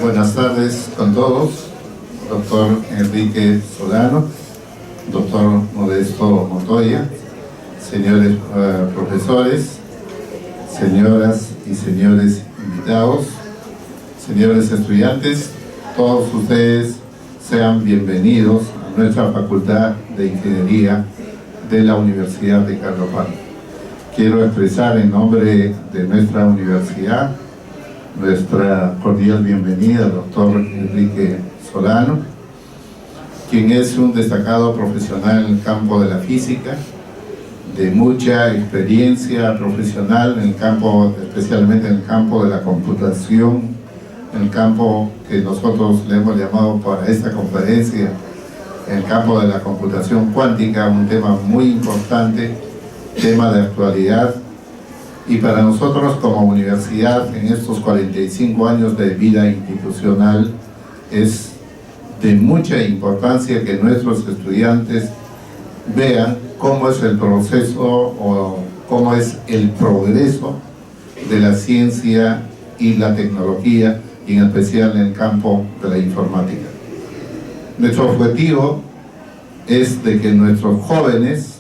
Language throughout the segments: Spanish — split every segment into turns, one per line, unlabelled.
Buenas tardes con todos, doctor Enrique Solano, doctor Modesto Montoya, señores profesores, señoras y señores invitados, señores estudiantes, todos ustedes sean bienvenidos a nuestra Facultad de Ingeniería de la Universidad Ricardo Palma. Quiero expresar en nombre de nuestra universidad nuestra cordial bienvenida al doctor Enrique Solano, quien es un destacado profesional en el campo de la física, de mucha experiencia profesional en el campo, especialmente en el campo de la computación, en el campo que nosotros le hemos llamado para esta conferencia, en el campo de la computación cuántica, un tema muy importante, tema de actualidad. Y para nosotros como universidad, en estos 45 años de vida institucional, es de mucha importancia que nuestros estudiantes vean cómo es el proceso o cómo es el progreso de la ciencia y la tecnología, y en especial en el campo de la informática. Nuestro objetivo es de que nuestros jóvenes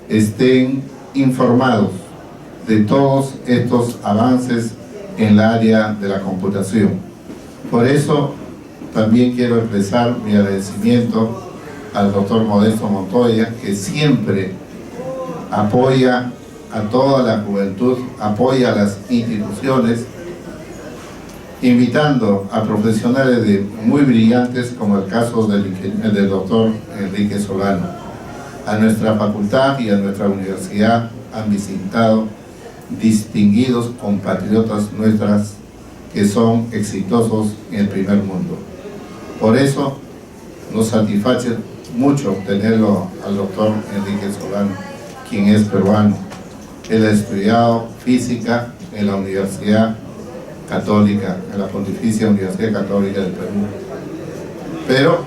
estén informados de todos estos avances en el área de la computación. Por eso también quiero expresar mi agradecimiento al doctor Modesto Montoya, que siempre apoya a toda la juventud, apoya a las instituciones, invitando a profesionales muy brillantes, como el caso del doctor Enrique Solano. A nuestra facultad y a nuestra universidad han visitado distinguidos compatriotas nuestras que son exitosos en el primer mundo. Por eso nos satisface mucho tenerlo al doctor Enrique Solano, quien es peruano. Él ha estudiado física en la Universidad Católica, en la Pontificia Universidad Católica del Perú. Pero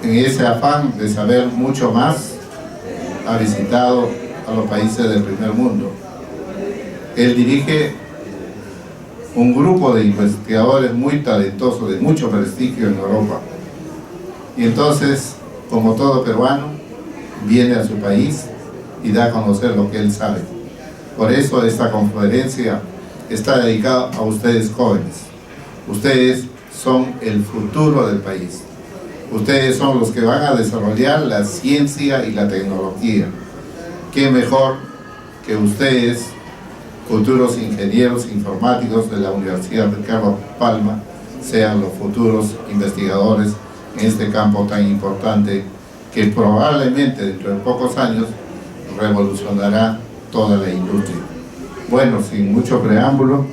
en ese afán de saber mucho más, ha visitado a los países del primer mundo. Él dirige un grupo de investigadores muy talentosos, de mucho prestigio en Europa. Y entonces, como todo peruano, viene a su país y da a conocer lo que él sabe. Por eso esta conferencia está dedicada a ustedes jóvenes. Ustedes son el futuro del país. Ustedes son los que van a desarrollar la ciencia y la tecnología. ¿Qué mejor que ustedes, futuros ingenieros informáticos de la Universidad Ricardo Palma, sean los futuros investigadores en este campo tan importante que probablemente dentro de pocos años revolucionará toda la industria? Bueno, sin mucho preámbulo,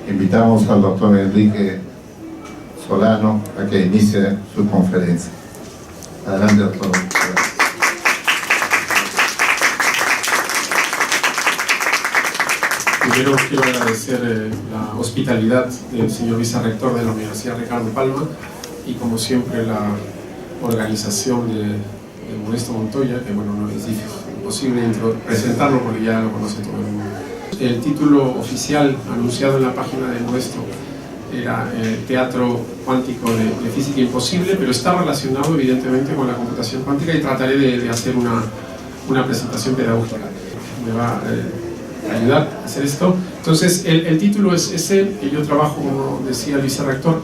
invitamos al doctor Enrique Solano a que inicie su conferencia. Adelante, doctor.
Primero quiero agradecer la hospitalidad del señor vicerrector de la Universidad Ricardo Palma y, como siempre, la organización de Modesto Montoya, que bueno, no es imposible presentarlo porque ya lo conoce todo el mundo. El título oficial anunciado en la página de Modesto era Teatro Cuántico de Física Imposible, pero está relacionado evidentemente con la computación cuántica y trataré de hacer una presentación pedagógica. Me va a ayudar a hacer esto. Entonces, el título es ese. Yo trabajo, como decía el vicerrector,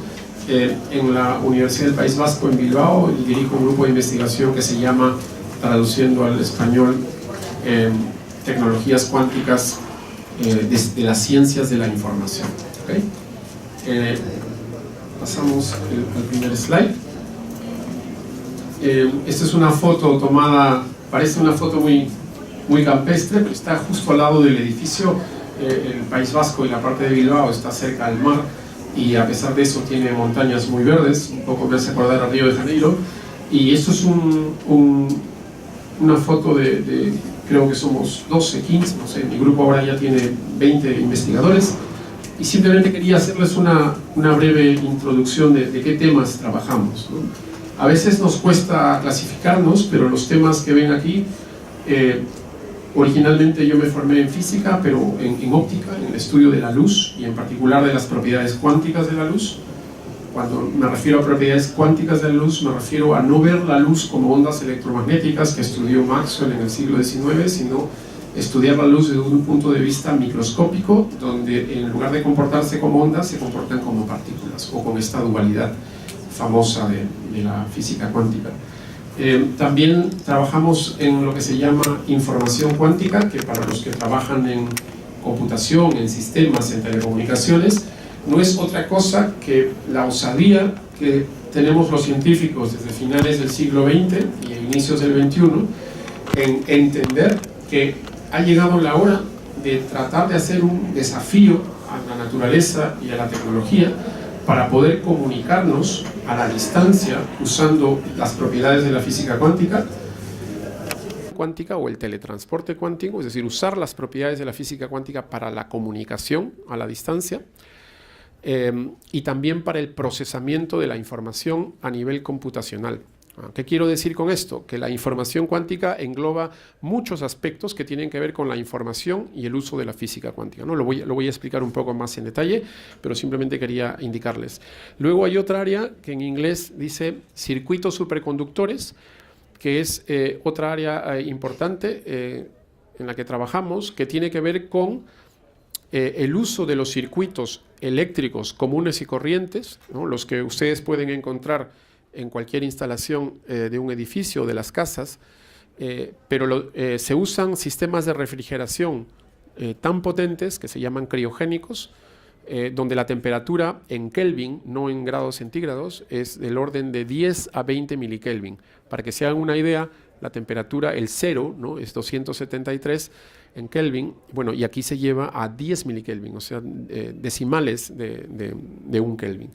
en la Universidad del País Vasco en Bilbao, y dirijo un grupo de investigación que se llama, traduciendo al español, Tecnologías Cuánticas de las Ciencias de la Información. ¿Okay? Pasamos al primer slide. Esta es una foto tomada, parece una foto muy campestre, pero está justo al lado del edificio. El País Vasco y la parte de Bilbao está cerca del mar, y a pesar de eso tiene montañas muy verdes, un poco me hace acordar a Río de Janeiro. Y esto es una foto de creo que somos 12, 15, no sé, mi grupo ahora ya tiene 20 investigadores, y simplemente quería hacerles una breve introducción de qué temas trabajamos, ¿no? A veces nos cuesta clasificarnos, pero los temas que ven aquí Originalmente yo me formé en física, pero en óptica, en el estudio de la luz y en particular de las propiedades cuánticas de la luz. Cuando me refiero a propiedades cuánticas de la luz, me refiero a no ver la luz como ondas electromagnéticas que estudió Maxwell en el siglo XIX, sino estudiar la luz desde un punto de vista microscópico, donde en lugar de comportarse como ondas, se comportan como partículas, o con esta dualidad famosa de la física cuántica. También trabajamos en lo que se llama información cuántica, que para los que trabajan en computación, en sistemas, en telecomunicaciones, no es otra cosa que la osadía que tenemos los científicos desde finales del siglo XX y inicios del XXI en entender que ha llegado la hora de tratar de hacer un desafío a la naturaleza y a la tecnología para poder comunicarnos a la distancia usando las propiedades de la física cuántica o el teletransporte cuántico, es decir, usar las propiedades de la física cuántica para la comunicación a la distancia. Y también para el procesamiento de la información a nivel computacional. ¿Qué quiero decir con esto? Que la información cuántica engloba muchos aspectos que tienen que ver con la información y el uso de la física cuántica, ¿no? Lo voy a explicar un poco más en detalle, pero simplemente quería indicarles. Luego hay otra área que en inglés dice circuitos superconductores, que es otra área importante en la que trabajamos, que tiene que ver con el uso de los circuitos eléctricos comunes y corrientes, ¿no? Los que ustedes pueden encontrar en cualquier instalación de un edificio o de las casas, pero se usan sistemas de refrigeración tan potentes que se llaman criogénicos, donde la temperatura en Kelvin, no en grados centígrados, es del orden de 10 a 20 milikelvin. Para que se hagan una idea, la temperatura, el cero, ¿no?, es 273 en Kelvin, bueno, y aquí se lleva a 10 milikelvin, o sea, decimales de un Kelvin.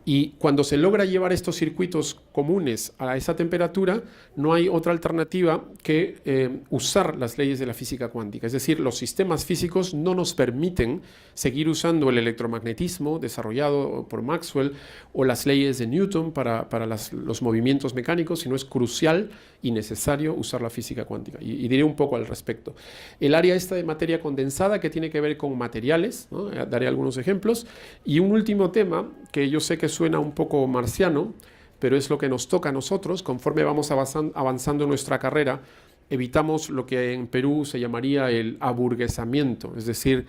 Y cuando se logra llevar estos circuitos comunes a esa temperatura, no hay otra alternativa que usar las leyes de la física cuántica. Es decir, los sistemas físicos no nos permiten seguir usando el electromagnetismo desarrollado por Maxwell o las leyes de Newton para los movimientos mecánicos, sino es crucial y necesario usar la física cuántica. Y diré un poco al respecto. El área esta de materia condensada, que tiene que ver con materiales, ¿no? Daré algunos ejemplos. Y un último tema que yo sé que suena un poco marciano, pero es lo que nos toca a nosotros. Conforme vamos avanzando en nuestra carrera, evitamos lo que en Perú se llamaría el aburguesamiento, es decir,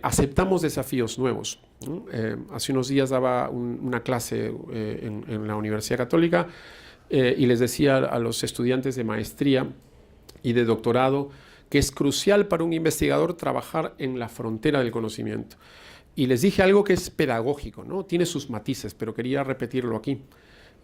aceptamos desafíos nuevos. Hace unos días daba una clase en la Universidad Católica y les decía a los estudiantes de maestría y de doctorado que es crucial para un investigador trabajar en la frontera del conocimiento. Y les dije algo que es pedagógico, ¿no? Tiene sus matices, pero quería repetirlo aquí.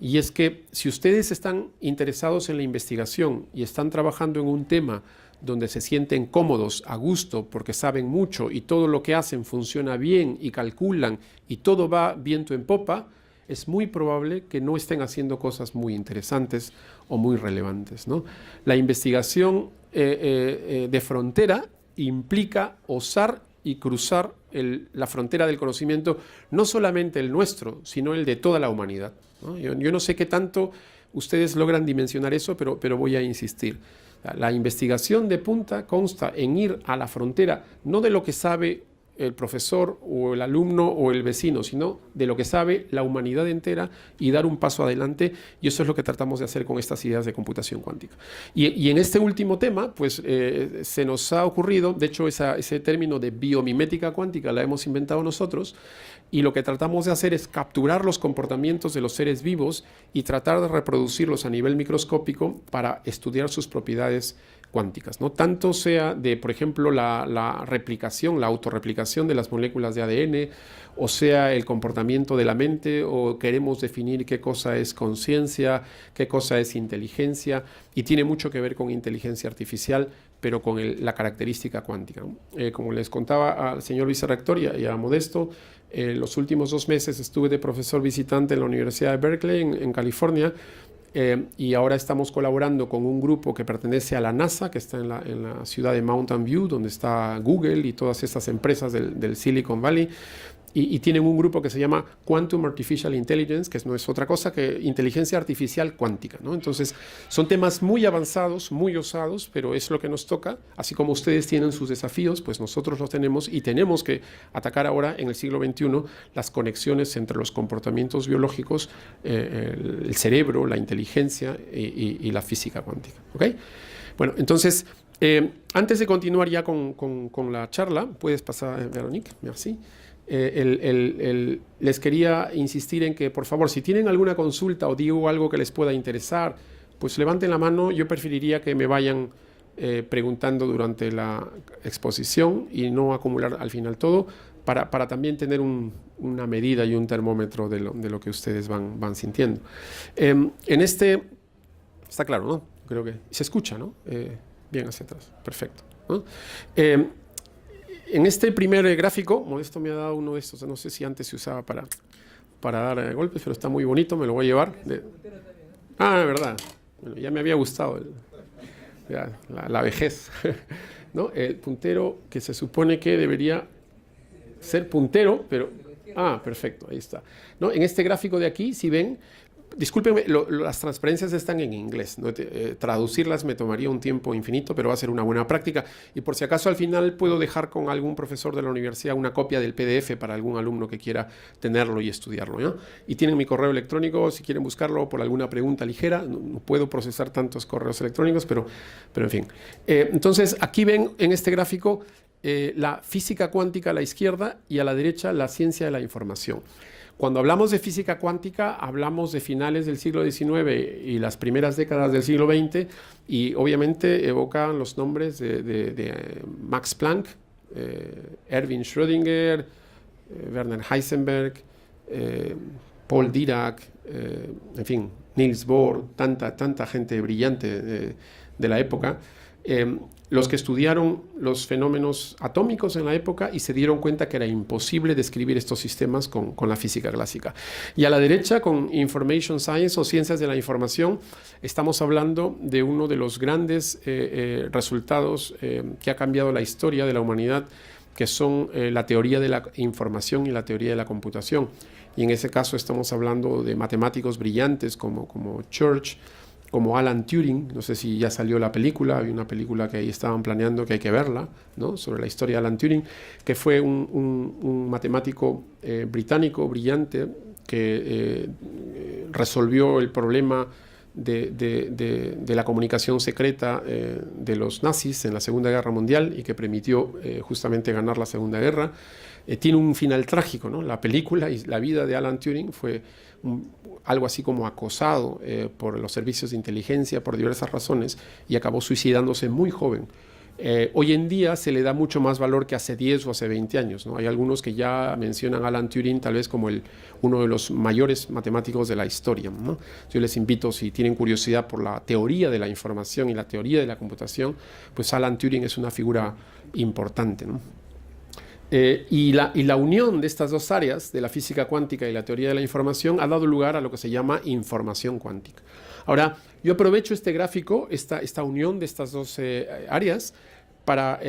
Y es que si ustedes están interesados en la investigación y están trabajando en un tema donde se sienten cómodos, a gusto, porque saben mucho y todo lo que hacen funciona bien y calculan y todo va viento en popa, es muy probable que no estén haciendo cosas muy interesantes o muy relevantes, ¿no? La investigación de frontera implica osar y cruzar la frontera del conocimiento, no solamente el nuestro, sino el de toda la humanidad, ¿no? Yo no sé qué tanto ustedes logran dimensionar eso, pero voy a insistir. La investigación de punta consta en ir a la frontera, no de lo que sabe el profesor o el alumno o el vecino, sino de lo que sabe la humanidad entera y dar un paso adelante, y eso es lo que tratamos de hacer con estas ideas de computación cuántica. Y en este último tema, pues se nos ha ocurrido, de hecho ese término de biomimética cuántica la hemos inventado nosotros, y lo que tratamos de hacer es capturar los comportamientos de los seres vivos y tratar de reproducirlos a nivel microscópico para estudiar sus propiedades cuánticas, ¿no? Tanto sea de, por ejemplo, la replicación, la autorreplicación de las moléculas de ADN, o sea el comportamiento de la mente, o queremos definir qué cosa es conciencia, qué cosa es inteligencia, y tiene mucho que ver con inteligencia artificial, pero con la característica cuántica, ¿no? Como les contaba al señor vicerrector y a Modesto, los últimos 2 meses estuve de profesor visitante en la Universidad de Berkeley, en California, y ahora estamos colaborando con un grupo que pertenece a la NASA, que está en la ciudad de Mountain View, donde está Google y todas estas empresas del Silicon Valley, y tienen un grupo que se llama Quantum Artificial Intelligence, que no es otra cosa que inteligencia artificial cuántica, ¿no? Entonces, son temas muy avanzados, muy osados, pero es lo que nos toca. Así como ustedes tienen sus desafíos, pues nosotros los tenemos y tenemos que atacar ahora, en el siglo XXI, las conexiones entre los comportamientos biológicos, el cerebro, la inteligencia y la física cuántica, ¿ok? Bueno, entonces, antes de continuar ya con la charla, puedes pasar, Veronique, merci. Les quería insistir en que, por favor, si tienen alguna consulta o digo algo que les pueda interesar, pues levanten la mano. Yo preferiría que me vayan preguntando durante la exposición y no acumular al final todo, para también tener una medida y un termómetro de lo que ustedes van sintiendo. En este, está claro, ¿no? Creo que se escucha, ¿no? Bien hacia atrás, perfecto, ¿no? En este primer gráfico, Modesto me ha dado uno de estos, no sé si antes se usaba para dar golpes, pero está muy bonito, me lo voy a llevar. Ah, verdad, bueno, ya me había gustado la vejez, ¿no? El puntero que se supone que debería ser puntero, pero... Ah, perfecto, ahí está, ¿no? En este gráfico de aquí, si ven... Discúlpenme, las transparencias están en inglés, ¿no? Traducirlas me tomaría un tiempo infinito, pero va a ser una buena práctica. Y por si acaso al final puedo dejar con algún profesor de la universidad una copia del PDF para algún alumno que quiera tenerlo y estudiarlo, ¿no? Y tienen mi correo electrónico si quieren buscarlo por alguna pregunta ligera. No puedo procesar tantos correos electrónicos, pero en fin. Entonces aquí ven en este gráfico la física cuántica a la izquierda y a la derecha la ciencia de la información. Cuando hablamos de física cuántica, hablamos de finales del siglo XIX y las primeras décadas del siglo XX, y obviamente evocan los nombres de Max Planck, Erwin Schrödinger, Werner Heisenberg, Paul Dirac, en fin, Niels Bohr, tanta gente brillante de la época, los que estudiaron los fenómenos atómicos en la época y se dieron cuenta que era imposible describir estos sistemas con la física clásica. Y a la derecha, con Information Science o Ciencias de la Información, estamos hablando de uno de los grandes resultados que ha cambiado la historia de la humanidad, que son la teoría de la información y la teoría de la computación. Y en ese caso estamos hablando de matemáticos brillantes como Church, como Alan Turing. No sé si ya salió la película, hay una película que ahí estaban planeando que hay que verla, ¿no? Sobre la historia de Alan Turing, que fue un matemático británico brillante que resolvió el problema de la comunicación secreta de los nazis en la Segunda Guerra Mundial y que permitió justamente ganar la Segunda Guerra. Tiene un final trágico, ¿no? La película y la vida de Alan Turing fue algo así como acosado por los servicios de inteligencia por diversas razones y acabó suicidándose muy joven. Hoy en día se le da mucho más valor que hace 10 o hace 20 años, ¿no? Hay algunos que ya mencionan a Alan Turing tal vez como uno de los mayores matemáticos de la historia, ¿no? Yo les invito, si tienen curiosidad por la teoría de la información y la teoría de la computación, pues Alan Turing es una figura importante, ¿no? Y la unión de estas dos áreas, de la física cuántica y la teoría de la información, ha dado lugar a lo que se llama información cuántica. Ahora, yo aprovecho este gráfico, esta unión de estas dos áreas, para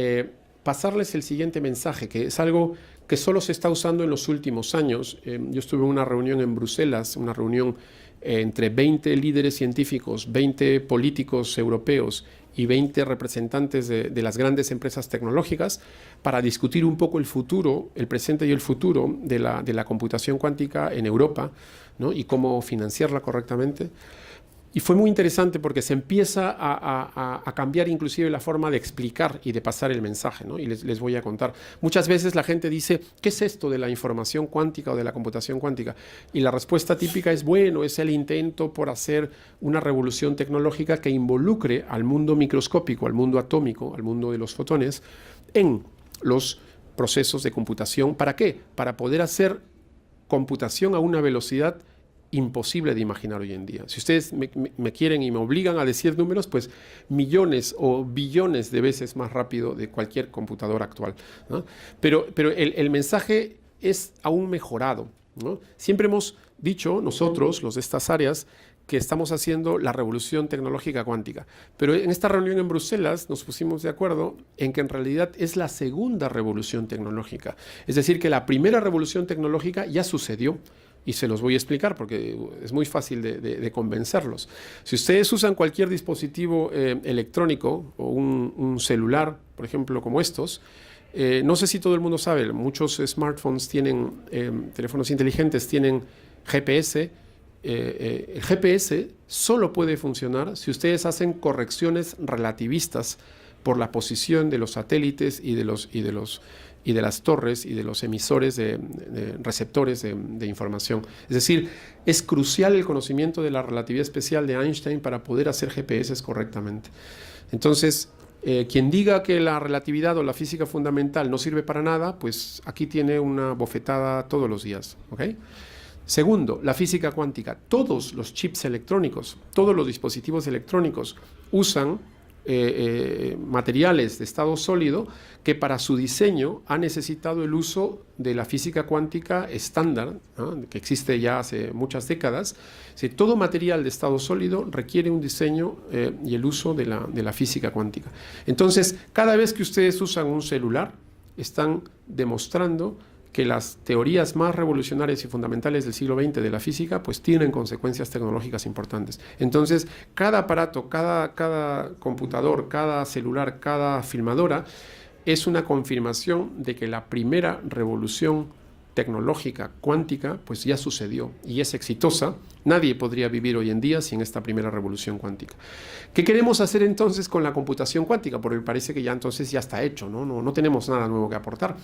pasarles el siguiente mensaje, que es algo que solo se está usando en los últimos años. Yo estuve en una reunión en Bruselas, una reunión entre 20 líderes científicos, 20 políticos europeos y 20 representantes de las grandes empresas tecnológicas para discutir un poco el futuro, el presente y el futuro de la computación cuántica en Europa, ¿no? Y cómo financiarla correctamente. Y fue muy interesante porque se empieza a cambiar inclusive la forma de explicar y de pasar el mensaje, ¿no? Y les voy a contar. Muchas veces la gente dice, ¿qué es esto de la información cuántica o de la computación cuántica? Y la respuesta típica es, bueno, es el intento por hacer una revolución tecnológica que involucre al mundo microscópico, al mundo atómico, al mundo de los fotones, en los procesos de computación. ¿Para qué? Para poder hacer computación a una velocidad imposible de imaginar hoy en día. Si ustedes me quieren y me obligan a decir números, pues millones o billones de veces más rápido de cualquier computadora actual, ¿no? Pero el mensaje es aún mejorado, ¿no? Siempre hemos dicho nosotros, los de estas áreas, que estamos haciendo la revolución tecnológica cuántica. Pero en esta reunión en Bruselas nos pusimos de acuerdo en que en realidad es la segunda revolución tecnológica. Es decir, que la primera revolución tecnológica ya sucedió. Y se los voy a explicar porque es muy fácil de convencerlos. Si ustedes usan cualquier dispositivo electrónico o un celular, por ejemplo, como estos, no sé si todo el mundo sabe, muchos smartphones tienen, teléfonos inteligentes tienen GPS. El GPS solo puede funcionar si ustedes hacen correcciones relativistas por la posición de los satélites y de las torres y de los emisores de receptores de información. Es decir, es crucial el conocimiento de la relatividad especial de Einstein para poder hacer GPS correctamente. Entonces, quien diga que la relatividad o la física fundamental no sirve para nada, pues aquí tiene una bofetada todos los días, ¿ok? Segundo, la física cuántica. Todos los chips electrónicos, todos los dispositivos electrónicos usan materiales de estado sólido que para su diseño ha necesitado el uso de la física cuántica estándar, ¿no?, que existe ya hace muchas décadas. Si todo material de estado sólido requiere un diseño y el uso de la física cuántica. Entonces, cada vez que ustedes usan un celular, están demostrando que las teorías más revolucionarias y fundamentales del siglo XX de la física pues tienen consecuencias tecnológicas importantes. Entonces, cada aparato, cada computador, cada celular, cada filmadora es una confirmación de que la primera revolución tecnológica cuántica pues ya sucedió y es exitosa. Nadie podría vivir hoy en día sin esta primera revolución cuántica. ¿Qué queremos hacer entonces con la computación cuántica? Porque parece que ya entonces ya está hecho, no tenemos nada nuevo que aportar.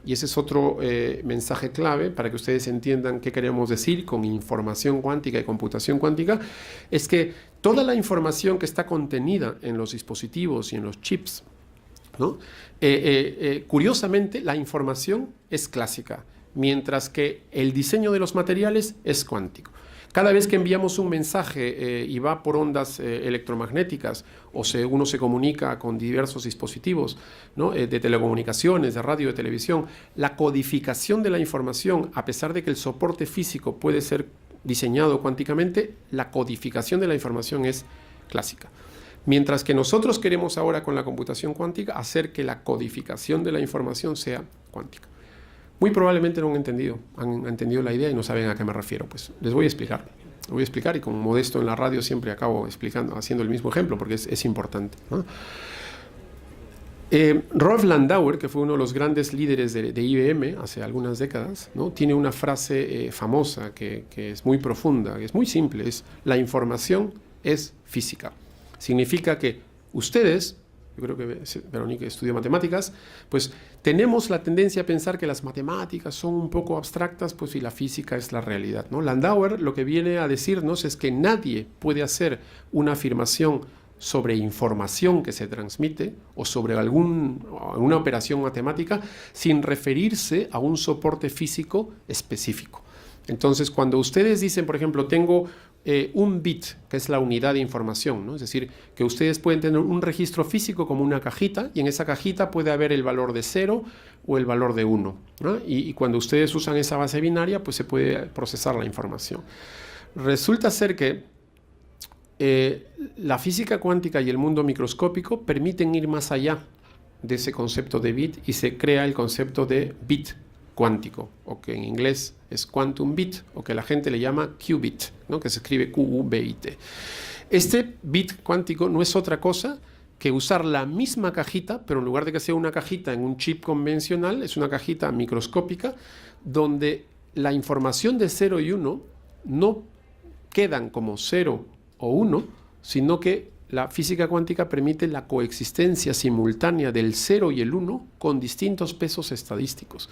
Y ese es otro mensaje clave para que ustedes entiendan qué queremos decir con información cuántica y computación cuántica. Es que toda la información que está contenida en los dispositivos y en los chips, ¿no? Curiosamente, la información es clásica, mientras que el diseño de los materiales es cuántico. Cada vez que enviamos un mensaje y va por ondas electromagnéticas o uno se comunica con diversos dispositivos, ¿no?, de telecomunicaciones, de radio, de televisión, la codificación de la información, a pesar de que el soporte físico puede ser diseñado cuánticamente, la codificación de la información es clásica. Mientras que nosotros queremos ahora con la computación cuántica hacer que la codificación de la información sea cuántica. Muy probablemente no han entendido la idea y no saben a qué me refiero. Pues les voy a explicar. Lo voy a explicar y como modesto en la radio siempre acabo explicando, haciendo el mismo ejemplo porque es importante, ¿no? Rolf Landauer, que fue uno de los grandes líderes de IBM hace algunas décadas, ¿no?, tiene una frase famosa que es muy profunda, que es muy simple, es: la información es física. Significa que ustedes, yo creo que Verónica estudia matemáticas, pues tenemos la tendencia a pensar que las matemáticas son un poco abstractas, pues y la física es la realidad, ¿no? Landauer lo que viene a decirnos es que nadie puede hacer una afirmación sobre información que se transmite o sobre una operación matemática sin referirse a un soporte físico específico. Entonces, cuando ustedes dicen, por ejemplo, tengo un bit, que es la unidad de información, ¿no? Es decir, que ustedes pueden tener un registro físico como una cajita y en esa cajita puede haber el valor de 0 o el valor de 1, ¿no? Y cuando ustedes usan esa base binaria, pues se puede procesar la información. Resulta ser que la física cuántica y el mundo microscópico permiten ir más allá de ese concepto de bit y se crea el concepto de bit cuántico, o que en inglés es quantum bit, o que la gente le llama qubit, ¿no?, que se escribe Q-U-B-I-T. Este bit cuántico no es otra cosa que usar la misma cajita, pero en lugar de que sea una cajita en un chip convencional, es una cajita microscópica donde la información de 0 y 1 no quedan como 0 o 1, sino que la física cuántica permite la coexistencia simultánea del 0 y el 1 con distintos pesos estadísticos.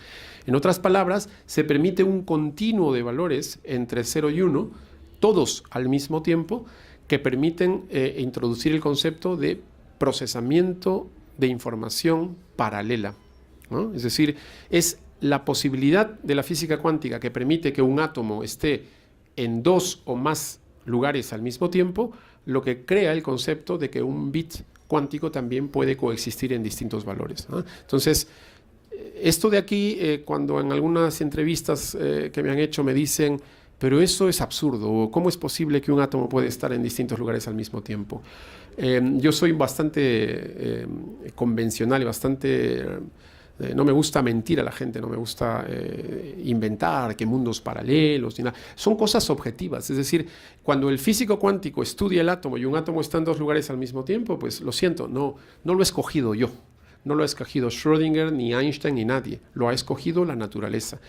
En otras palabras, se permite un continuo de valores entre 0 y 1, todos al mismo tiempo, que permiten introducir el concepto de procesamiento de información paralela, ¿no? Es decir, es la posibilidad de la física cuántica que permite que un átomo esté en 2 o más lugares al mismo tiempo, lo que crea el concepto de que un bit cuántico también puede coexistir en distintos valores, ¿no? Entonces, esto de aquí, cuando en algunas entrevistas que me han hecho me dicen pero eso es absurdo. ¿Cómo es posible que un átomo puede estar en distintos lugares al mismo tiempo? Yo soy bastante convencional y bastante... no me gusta mentir a la gente, no me gusta inventar que mundos paralelos, ni nada. Son cosas objetivas. Es decir, cuando el físico cuántico estudia el átomo y un átomo está en dos lugares al mismo tiempo, pues lo siento, no lo he escogido yo. No lo ha escogido Schrödinger, ni Einstein, ni nadie. Lo ha escogido la naturaleza.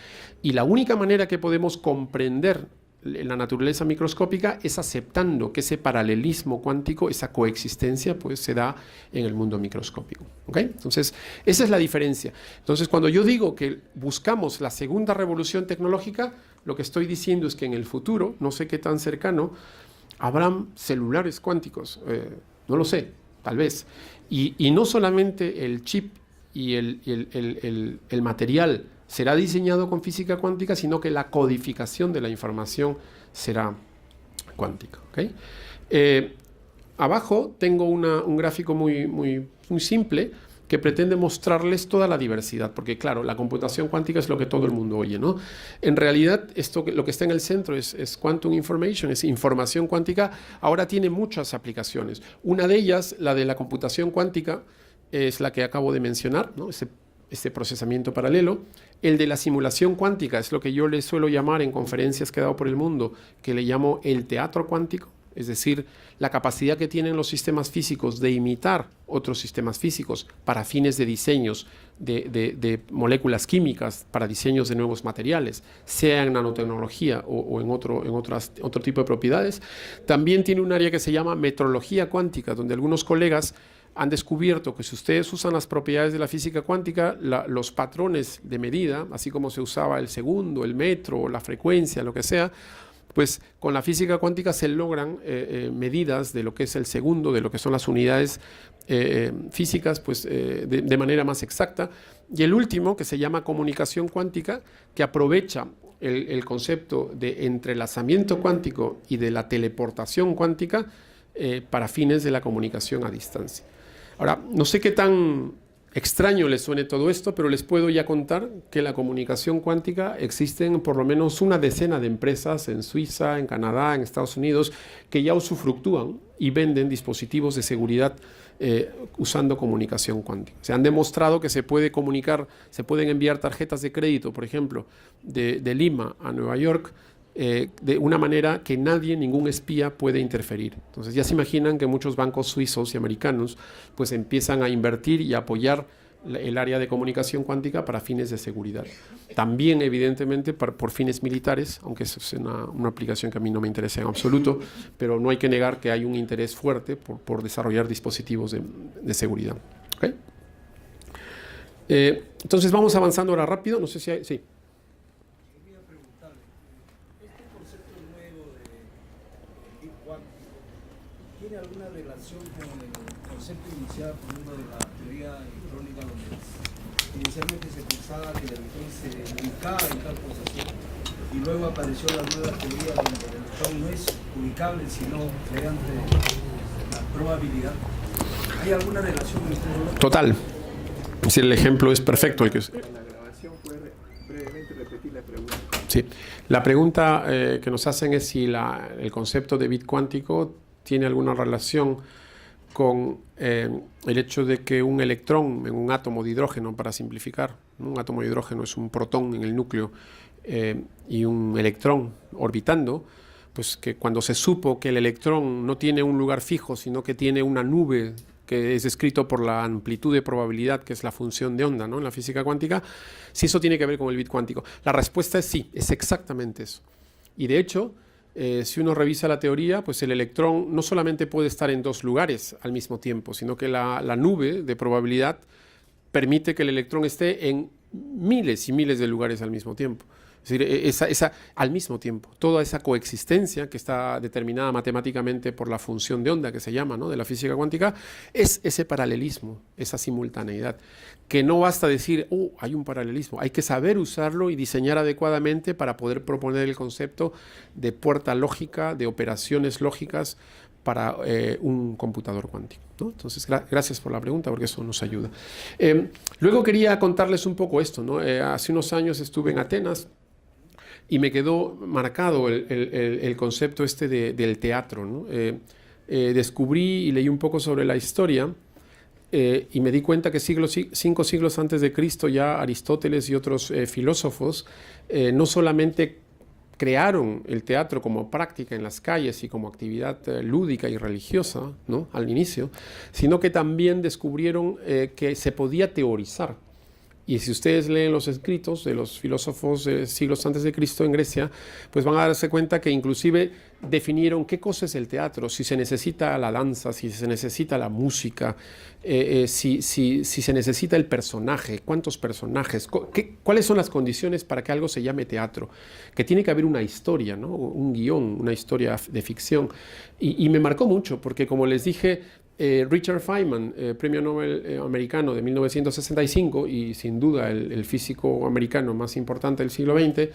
Y la única manera que podemos comprender la naturaleza microscópica es aceptando que ese paralelismo cuántico, esa coexistencia, pues se da en el mundo microscópico. ¿Okay? Entonces, esa es la diferencia. Entonces, cuando yo digo que buscamos la segunda revolución tecnológica, lo que estoy diciendo es que en el futuro, no sé qué tan cercano, habrán celulares cuánticos. No lo sé, tal vez. Y no solamente el chip y el material será diseñado con física cuántica, sino que la codificación de la información será cuántica. ¿Okay? Abajo tengo un gráfico muy simple que pretende mostrarles toda la diversidad, porque claro, la computación cuántica es lo que todo el mundo oye, ¿no? En realidad, lo que está en el centro es quantum information, es información cuántica. Ahora tiene muchas aplicaciones. Una de ellas, la de la computación cuántica, es la que acabo de mencionar, ¿no? Este procesamiento paralelo. El de la simulación cuántica es lo que yo le suelo llamar en conferencias que he dado por el mundo, que le llamo el teatro cuántico. Es decir, la capacidad que tienen los sistemas físicos de imitar otros sistemas físicos para fines de diseños de moléculas químicas, para diseños de nuevos materiales, sea en nanotecnología o en otro tipo de propiedades. También tiene un área que se llama metrología cuántica, donde algunos colegas han descubierto que si ustedes usan las propiedades de la física cuántica, los patrones de medida, así como se usaba el segundo, el metro, la frecuencia, lo que sea, pues con la física cuántica se logran medidas de lo que es el segundo, de lo que son las unidades físicas, pues de manera más exacta. Y el último, que se llama comunicación cuántica, que aprovecha el concepto de entrelazamiento cuántico y de la teleportación cuántica para fines de la comunicación a distancia. Ahora, no sé qué tan extraño les suene todo esto, pero les puedo ya contar que la comunicación cuántica existen por lo menos una decena de empresas en Suiza, en Canadá, en Estados Unidos, que ya usufructúan y venden dispositivos de seguridad usando comunicación cuántica. Se han demostrado que se puede comunicar, se pueden enviar tarjetas de crédito, por ejemplo, de Lima a Nueva York, de una manera que nadie, ningún espía puede interferir. Entonces ya se imaginan que muchos bancos suizos y americanos pues empiezan a invertir y a apoyar el área de comunicación cuántica para fines de seguridad. También evidentemente por fines militares, aunque eso es una aplicación que a mí no me interesa en absoluto, pero no hay que negar que hay un interés fuerte por desarrollar dispositivos de seguridad. ¿Okay? Entonces vamos avanzando ahora rápido, no sé si hay... Sí.
¿Tiene alguna relación con el concepto inicial por uno de la teoría electrónica, donde inicialmente se pensaba que el electrón se ubicaba en tal posición y luego apareció la nueva teoría donde el electrón no es ubicable sino mediante la probabilidad? ¿Hay alguna relación entre los dos?
Total. Si el ejemplo es perfecto.
En la grabación puede brevemente repetir la pregunta.
Sí. La pregunta que nos hacen es si el concepto de bit cuántico tiene alguna relación con el hecho de que un electrón en un átomo de hidrógeno, para simplificar, ¿no? Un átomo de hidrógeno es un protón en el núcleo y un electrón orbitando, pues que cuando se supo que el electrón no tiene un lugar fijo, sino que tiene una nube que es descrito por la amplitud de probabilidad, que es la función de onda, ¿no? En la física cuántica, si eso tiene que ver con el bit cuántico. La respuesta es sí, es exactamente eso. Y de hecho, si uno revisa la teoría, pues el electrón no solamente puede estar en dos lugares al mismo tiempo, sino que la nube de probabilidad permite que el electrón esté en miles y miles de lugares al mismo tiempo. Es decir, al mismo tiempo, toda esa coexistencia que está determinada matemáticamente por la función de onda que se llama, ¿no? De la física cuántica, es ese paralelismo, esa simultaneidad, que no basta decir, hay un paralelismo, hay que saber usarlo y diseñar adecuadamente para poder proponer el concepto de puerta lógica, de operaciones lógicas para un computador cuántico, ¿no? Entonces, gracias por la pregunta, porque eso nos ayuda. Luego quería contarles un poco esto, ¿no? Hace unos años estuve en Atenas y me quedó marcado el concepto este del teatro, ¿no? Descubrí y leí un poco sobre la historia y me di cuenta que 5 siglos antes de Cristo ya Aristóteles y otros filósofos no solamente crearon el teatro como práctica en las calles y como actividad lúdica y religiosa, ¿no?, al inicio, sino que también descubrieron que se podía teorizar. Y si ustedes leen los escritos de los filósofos siglos antes de Cristo en Grecia, pues van a darse cuenta que inclusive definieron qué cosa es el teatro, si se necesita la danza, si se necesita la música, si se necesita el personaje, cuántos personajes, cuáles son las condiciones para que algo se llame teatro, que tiene que haber una historia, ¿no?, un guión, una historia de ficción. Y me marcó mucho porque, como les dije, Richard Feynman, premio Nobel americano de 1965 y sin duda el físico americano más importante del siglo XX,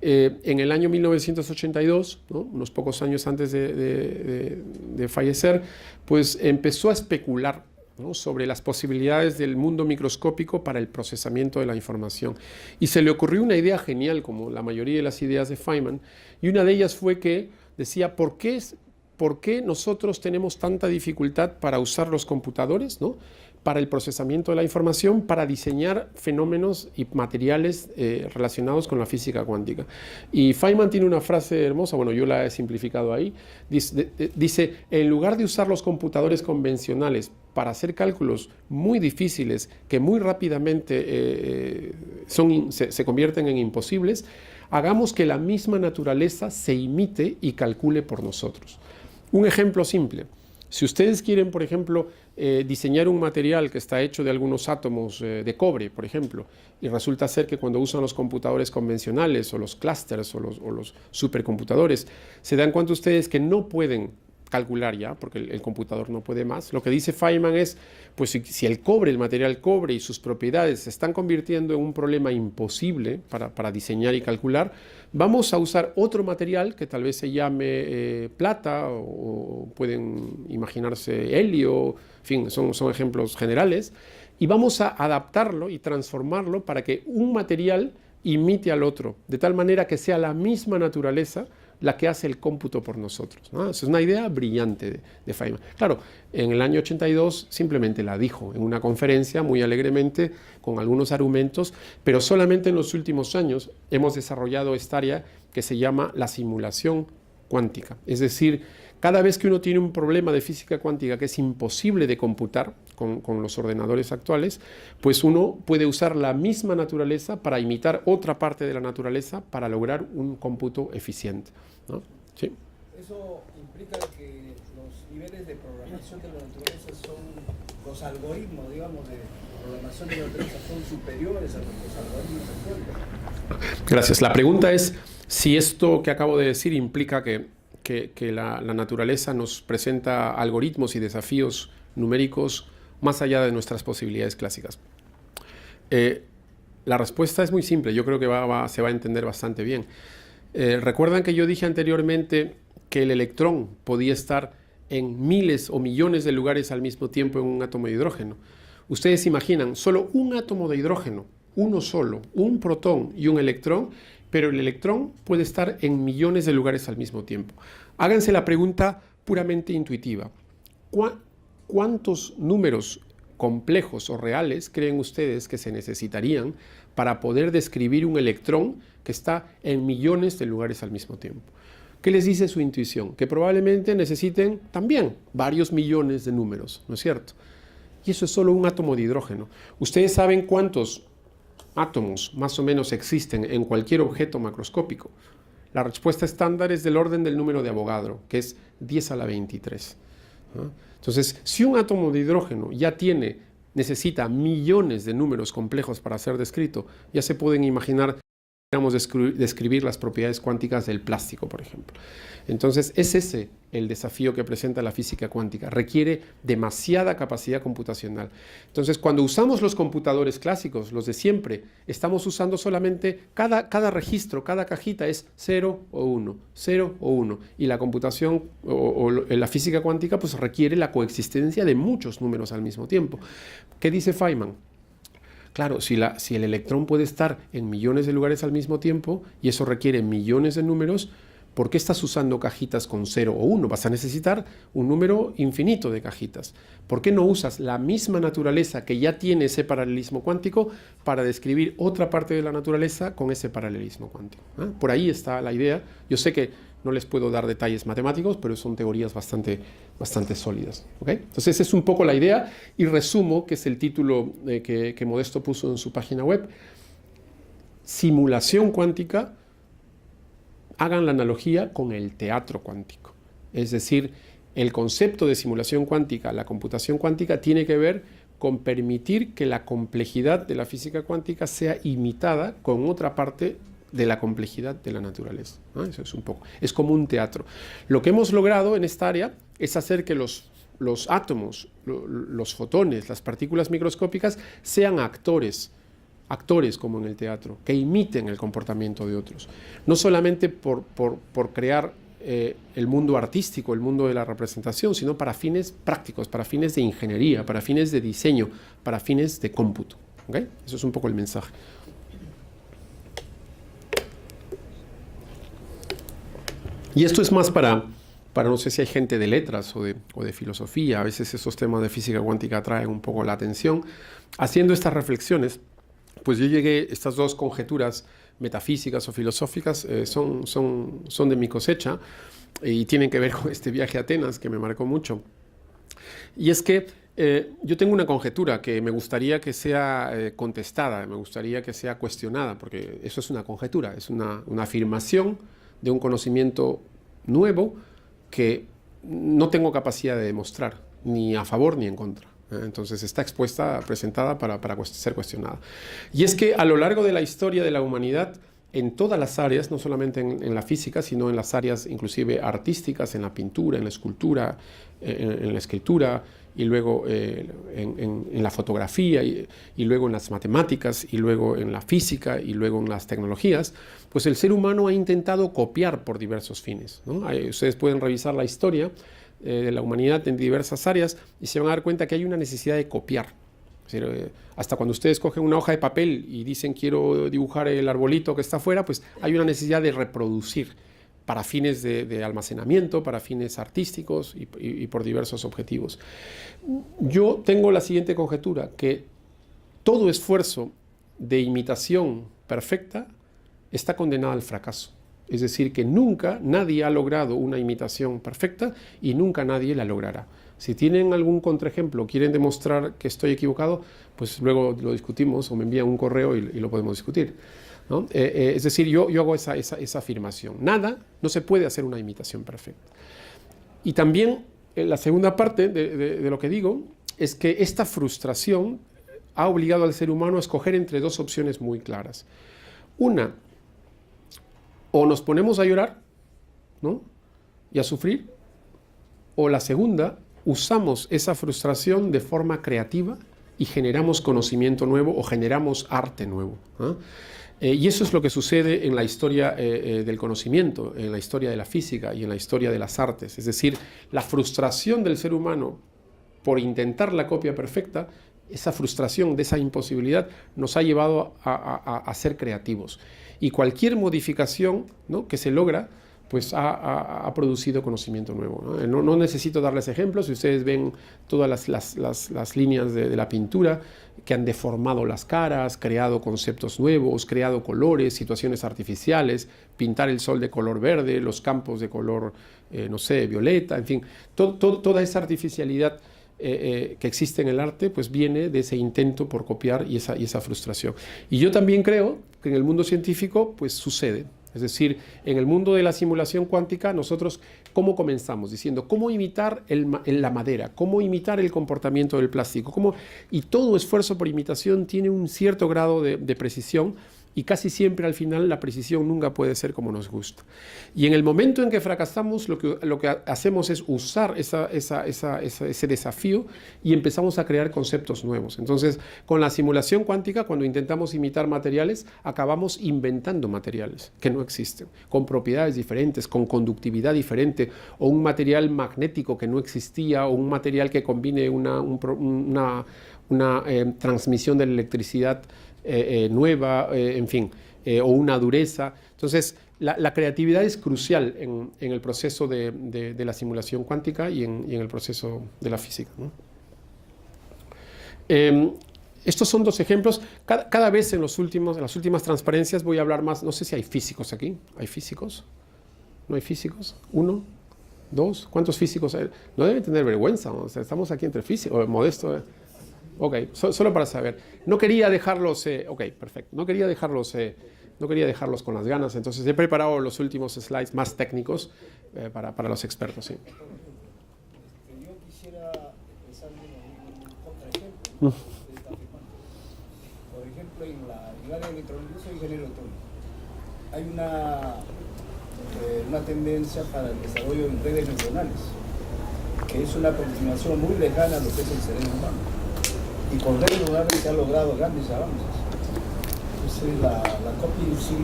en el año 1982, ¿no?, unos pocos años antes de fallecer, pues empezó a especular, ¿no?, sobre las posibilidades del mundo microscópico para el procesamiento de la información. Y se le ocurrió una idea genial, como la mayoría de las ideas de Feynman, y una de ellas fue que decía, ¿por qué nosotros tenemos tanta dificultad para usar los computadores, ¿no?, para el procesamiento de la información, para diseñar fenómenos y materiales relacionados con la física cuántica? Y Feynman tiene una frase hermosa, bueno, yo la he simplificado ahí, dice, en lugar de usar los computadores convencionales para hacer cálculos muy difíciles que muy rápidamente se convierten en imposibles, hagamos que la misma naturaleza se imite y calcule por nosotros. Un ejemplo simple. Si ustedes quieren, por ejemplo, diseñar un material que está hecho de algunos átomos de cobre, por ejemplo, y resulta ser que cuando usan los computadores convencionales o los clústeres o los supercomputadores, se dan cuenta ustedes que no pueden calcular ya, porque el computador no puede más. Lo que dice Feynman es, pues si el cobre, el material cobre y sus propiedades se están convirtiendo en un problema imposible para diseñar y calcular, vamos a usar otro material que tal vez se llame plata o pueden imaginarse helio, en fin, son ejemplos generales, y vamos a adaptarlo y transformarlo para que un material imite al otro, de tal manera que sea la misma naturaleza la que hace el cómputo por nosotros, ¿no? Esa es una idea brillante de Feynman. Claro, en el año 82 simplemente la dijo en una conferencia muy alegremente, con algunos argumentos, pero solamente en los últimos años hemos desarrollado esta área que se llama la simulación cuántica. Es decir, cada vez que uno tiene un problema de física cuántica que es imposible de computar con los ordenadores actuales, pues uno puede usar la misma naturaleza para imitar otra parte de la naturaleza para lograr un cómputo eficiente, ¿no? ¿Sí?
Eso implica que los niveles de programación de la naturaleza los algoritmos, digamos, de programación de la naturaleza son superiores a nuestros algoritmos actuales.
Gracias. La pregunta es si esto que acabo de decir implica que la naturaleza nos presenta algoritmos y desafíos numéricos más allá de nuestras posibilidades clásicas. La respuesta es muy simple, yo creo que se va a entender bastante bien. Recuerdan que yo dije anteriormente que el electrón podía estar en miles o millones de lugares al mismo tiempo en un átomo de hidrógeno. Ustedes imaginan, solo un átomo de hidrógeno, uno solo, un protón y un electrón, pero el electrón puede estar en millones de lugares al mismo tiempo. Háganse la pregunta puramente intuitiva. ¿Cuántos números complejos o reales creen ustedes que se necesitarían para poder describir un electrón que está en millones de lugares al mismo tiempo? ¿Qué les dice su intuición? Que probablemente necesiten también varios millones de números, ¿no es cierto? Y eso es solo un átomo de hidrógeno. ¿Ustedes saben cuántos átomos más o menos existen en cualquier objeto macroscópico? La respuesta estándar es del orden del número de Avogadro, que es 10 a la 23. ¿No? Entonces, si un átomo de hidrógeno ya necesita millones de números complejos para ser descrito, ya se pueden imaginar, digamos, describir las propiedades cuánticas del plástico, por ejemplo. Entonces, es ese el desafío que presenta la física cuántica. Requiere demasiada capacidad computacional. Entonces, cuando usamos los computadores clásicos, los de siempre, estamos usando solamente cada registro, cada cajita es 0 o 1, 0 o 1. Y la computación o la física cuántica pues requiere la coexistencia de muchos números al mismo tiempo. ¿Qué dice Feynman? Claro, si el electrón puede estar en millones de lugares al mismo tiempo y eso requiere millones de números, ¿por qué estás usando cajitas con 0 o 1? Vas a necesitar un número infinito de cajitas. ¿Por qué no usas la misma naturaleza que ya tiene ese paralelismo cuántico para describir otra parte de la naturaleza con ese paralelismo cuántico? Por ahí está la idea. Yo sé que no les puedo dar detalles matemáticos, pero son teorías bastante sólidas. ¿Okay? Entonces, esa es un poco la idea y resumo, que es el título que Modesto puso en su página web. Simulación cuántica. Hagan la analogía con el teatro cuántico. Es decir, el concepto de simulación cuántica, la computación cuántica, tiene que ver con permitir que la complejidad de la física cuántica sea imitada con otra parte de la complejidad de la naturaleza. ¿No? Eso es un poco. Es como un teatro. Lo que hemos logrado en esta área es hacer que los átomos, los fotones, las partículas microscópicas sean actores como en el teatro, que imiten el comportamiento de otros. No solamente por crear el mundo artístico, el mundo de la representación, sino para fines prácticos, para fines de ingeniería, para fines de diseño, para fines de cómputo. ¿Okay? Eso es un poco el mensaje. Y esto es más para no sé si hay gente de letras o de filosofía. A veces esos temas de física cuántica atraen un poco la atención. Haciendo estas reflexiones, pues yo llegué, estas dos conjeturas metafísicas o filosóficas son de mi cosecha y tienen que ver con este viaje a Atenas que me marcó mucho. Y es que yo tengo una conjetura que me gustaría que sea contestada, me gustaría que sea cuestionada, porque eso es una conjetura, es una afirmación de un conocimiento nuevo que no tengo capacidad de demostrar, ni a favor ni en contra. Entonces está expuesta, presentada para ser cuestionada. Y es que a lo largo de la historia de la humanidad, en todas las áreas, no solamente en la física, sino en las áreas inclusive artísticas, en la pintura, en la escultura, en la escritura, y luego en la fotografía, y luego en las matemáticas, y luego en la física, y luego en las tecnologías, pues el ser humano ha intentado copiar por diversos fines, ¿no? Ustedes pueden revisar la historia de la humanidad en diversas áreas y se van a dar cuenta que hay una necesidad de copiar. Es decir, hasta cuando ustedes cogen una hoja de papel y dicen quiero dibujar el arbolito que está afuera, pues hay una necesidad de reproducir para fines de almacenamiento, para fines artísticos y por diversos objetivos. Yo tengo la siguiente conjetura, que todo esfuerzo de imitación perfecta está condenado al fracaso. Es decir, que nunca nadie ha logrado una imitación perfecta y nunca nadie la logrará. Si tienen algún contraejemplo, quieren demostrar que estoy equivocado, pues luego lo discutimos o me envían un correo y lo podemos discutir, ¿no? Es decir, yo hago esa afirmación. No se puede hacer una imitación perfecta. Y también la segunda parte de lo que digo es que esta frustración ha obligado al ser humano a escoger entre dos opciones muy claras. Una, o nos ponemos a llorar, ¿no? Y a sufrir, o la segunda, usamos esa frustración de forma creativa y generamos conocimiento nuevo o generamos arte nuevo, ¿no? Y eso es lo que sucede en la historia del conocimiento, en la historia de la física y en la historia de las artes. Es decir, la frustración del ser humano por intentar la copia perfecta, esa frustración de esa imposibilidad nos ha llevado a ser creativos. Y cualquier modificación, ¿no?, que se logra, pues ha producido conocimiento nuevo, ¿no? No necesito darles ejemplos. Si ustedes ven todas las líneas de la pintura que han deformado las caras, creado conceptos nuevos, creado colores, situaciones artificiales, pintar el sol de color verde, los campos de color, no sé, violeta, en fin, toda esa artificialidad que existe en el arte, pues viene de ese intento por copiar y esa frustración. Y yo también creo que en el mundo científico pues sucede. Es decir, en el mundo de la simulación cuántica, nosotros, ¿cómo comenzamos? Diciendo, ¿cómo imitar la madera? ¿Cómo imitar el comportamiento del plástico? Y todo esfuerzo por imitación tiene un cierto grado de precisión
y casi siempre al final la precisión nunca puede ser como nos gusta. Y en el momento en que fracasamos, lo que hacemos es usar ese desafío y empezamos a crear conceptos nuevos. Entonces, con la simulación cuántica, cuando intentamos imitar materiales, acabamos inventando materiales que no existen, con propiedades diferentes, con conductividad diferente, o un material magnético que no existía, o un material que combine una transmisión de la electricidad nueva, en fin, o una dureza. Entonces, la creatividad es crucial en el proceso de la simulación cuántica y en el proceso de la física, ¿no? Estos son dos ejemplos. Cada vez en las últimas transparencias voy a hablar más. No sé si hay físicos aquí. ¿Hay físicos? ¿No hay físicos? ¿Uno? ¿Dos? ¿Cuántos físicos hay? No deben tener vergüenza, ¿no? O sea, estamos aquí entre físicos. Modesto. Ok, solo para saber. No quería dejarlos... ok, perfecto. No quería dejarlos con las ganas. Entonces he preparado los últimos slides más técnicos para los expertos. ¿Sí?
Yo quisiera empezar un contraejemplo. Por ejemplo, en el área electrónica, yo soy ingeniero electrónico. Hay una tendencia para el desarrollo de redes neuronales, que es una aproximación muy lejana a lo que es el cerebro humano. Y con redes neuronales se han logrado grandes avances. Entonces la copia en sí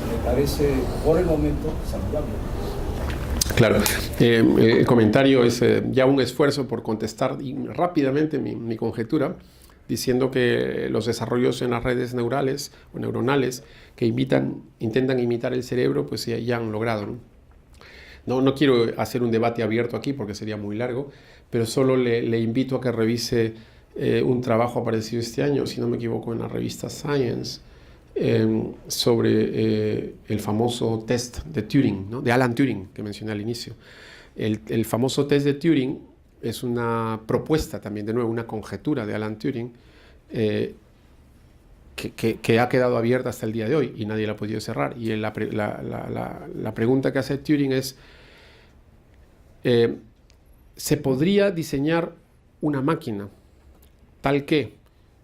me parece, por el momento, saludable.
Claro, el comentario es ya un esfuerzo por contestar rápidamente mi conjetura, diciendo que los desarrollos en las redes neurales o neuronales que intentan imitar el cerebro, pues ya han logrado, ¿no? No quiero hacer un debate abierto aquí porque sería muy largo, pero solo le invito a que revise un trabajo aparecido este año, si no me equivoco, en la revista Science, sobre el famoso test de Turing, ¿no? De Alan Turing, que mencioné al inicio. El famoso test de Turing es una propuesta también, de nuevo, una conjetura de Alan Turing, que ha quedado abierta hasta el día de hoy y nadie la ha podido cerrar. Y la pregunta que hace Turing es, ¿se podría diseñar una máquina tal que,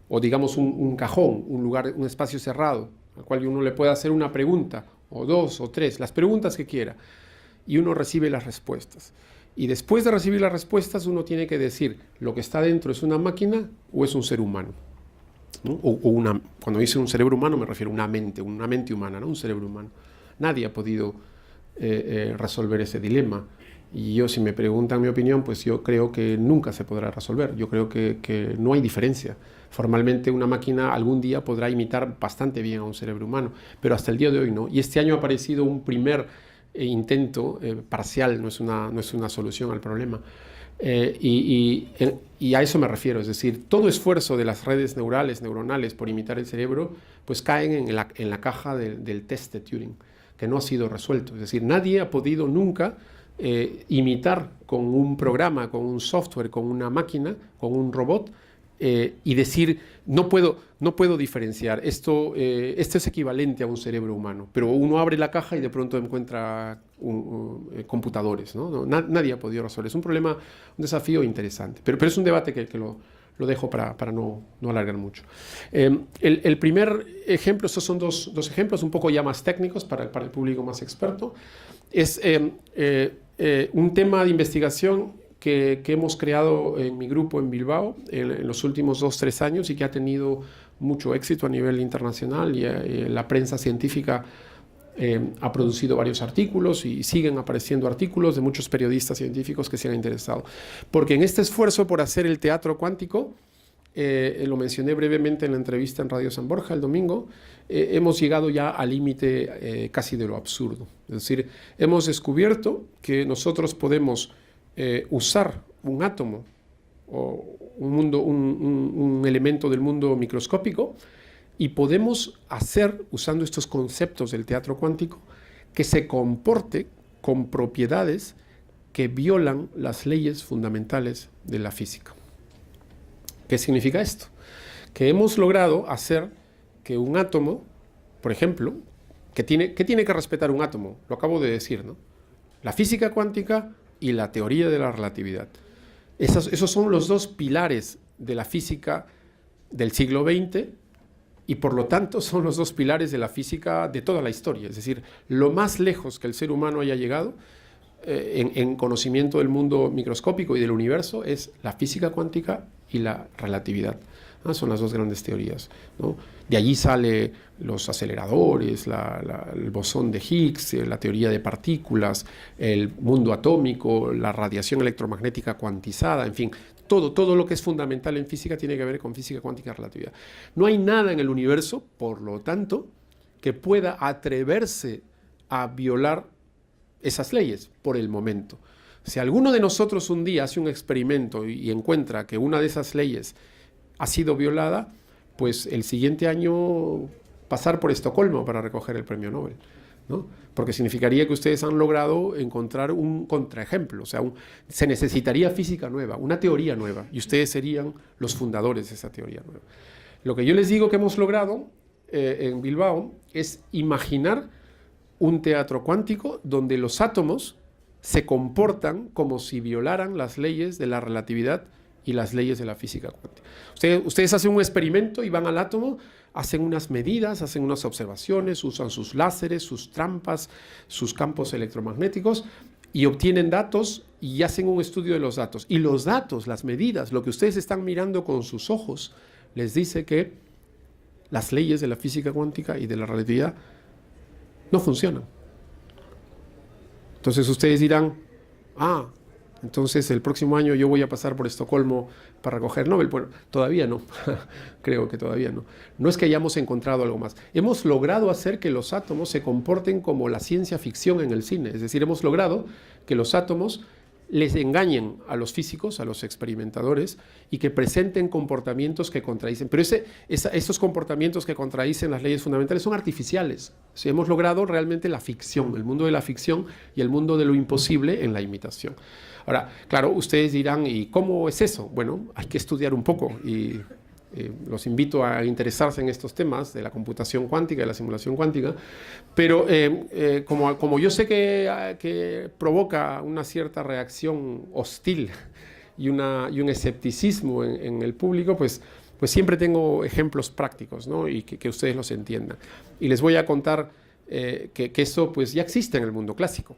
o digamos un cajón, un lugar, un espacio cerrado, al cual uno le pueda hacer una pregunta, o dos, o tres, las preguntas que quiera, y uno recibe las respuestas? Y después de recibir las respuestas, uno tiene que decir, ¿lo que está dentro es una máquina o es un ser humano? ¿No? Cuando dice un cerebro humano me refiero a una mente humana, no un cerebro humano. Nadie ha podido resolver ese dilema. Y yo, si me preguntan mi opinión, pues yo creo que nunca se podrá resolver. Yo creo que no hay diferencia. Formalmente una máquina algún día podrá imitar bastante bien a un cerebro humano, pero hasta el día de hoy no. Y este año ha aparecido un primer intento parcial, no es una solución al problema. Y a eso me refiero, es decir, todo esfuerzo de las redes neuronales por imitar el cerebro, pues caen en la caja del test de Turing, que no ha sido resuelto. Es decir, nadie ha podido nunca imitar con un programa, con un software, con una máquina, con un robot, y decir, no puedo diferenciar, esto es equivalente a un cerebro humano, pero uno abre la caja y de pronto encuentra computadores, ¿no? Nadie ha podido resolver. Es un problema, un desafío interesante, pero es un debate que lo dejo para no alargar mucho. El primer ejemplo, estos son dos ejemplos un poco ya más técnicos para el público más experto, es un tema de investigación que hemos creado en mi grupo en Bilbao en los últimos 2-3 años y que ha tenido mucho éxito a nivel internacional, y la prensa científica ha producido varios artículos y siguen apareciendo artículos de muchos periodistas científicos que se han interesado. Porque en este esfuerzo por hacer el teatro cuántico, lo mencioné brevemente en la entrevista en Radio San Borja el domingo, hemos llegado ya al límite casi de lo absurdo. Es decir, hemos descubierto que nosotros podemos usar un átomo o un elemento del mundo microscópico y podemos hacer, usando estos conceptos del teatro cuántico, que se comporte con propiedades que violan las leyes fundamentales de la física. ¿Qué significa esto? Que hemos logrado hacer que un átomo, por ejemplo, ¿qué tiene que respetar un átomo? Lo acabo de decir, ¿no? La física cuántica y la teoría de la relatividad. Esos son los dos pilares de la física del siglo XX y por lo tanto son los dos pilares de la física de toda la historia. Es decir, lo más lejos que el ser humano haya llegado en conocimiento del mundo microscópico y del universo es la física cuántica y la relatividad. Son las dos grandes teorías, ¿no? De allí salen los aceleradores, el bosón de Higgs, la teoría de partículas, el mundo atómico, la radiación electromagnética cuantizada, en fin, todo lo que es fundamental en física tiene que ver con física cuántica y relatividad. No hay nada en el universo, por lo tanto, que pueda atreverse a violar esas leyes por el momento. Si alguno de nosotros un día hace un experimento y encuentra que una de esas leyes ha sido violada, pues el siguiente año pasar por Estocolmo para recoger el premio Nobel, ¿no? Porque significaría que ustedes han logrado encontrar un contraejemplo, o sea, se necesitaría física nueva, una teoría nueva, y ustedes serían los fundadores de esa teoría nueva. Lo que yo les digo que hemos logrado en Bilbao es imaginar un teatro cuántico donde los átomos se comportan como si violaran las leyes de la relatividad y las leyes de la física cuántica. Ustedes hacen un experimento y van al átomo, hacen unas medidas, hacen unas observaciones, usan sus láseres, sus trampas, sus campos electromagnéticos y obtienen datos y hacen un estudio de los datos. Y los datos, las medidas, lo que ustedes están mirando con sus ojos, les dice que las leyes de la física cuántica y de la relatividad no funcionan. Entonces ustedes dirán, entonces el próximo año yo voy a pasar por Estocolmo para recoger Nobel. Bueno, todavía no, creo que todavía no. No es que hayamos encontrado algo más. Hemos logrado hacer que los átomos se comporten como la ciencia ficción en el cine. Es decir, hemos logrado que los átomos les engañen a los físicos, a los experimentadores, y que presenten comportamientos que contradicen. Pero esos comportamientos que contradicen las leyes fundamentales son artificiales. O sea, hemos logrado realmente la ficción, el mundo de la ficción y el mundo de lo imposible en la imitación. Ahora, claro, ustedes dirán, ¿y cómo es eso? Bueno, hay que estudiar un poco y los invito a interesarse en estos temas de la computación cuántica, de la simulación cuántica, pero como yo sé que provoca una cierta reacción hostil y un escepticismo en el público, pues siempre tengo ejemplos prácticos, ¿no? Y que ustedes los entiendan. Y les voy a contar que eso pues ya existe en el mundo clásico,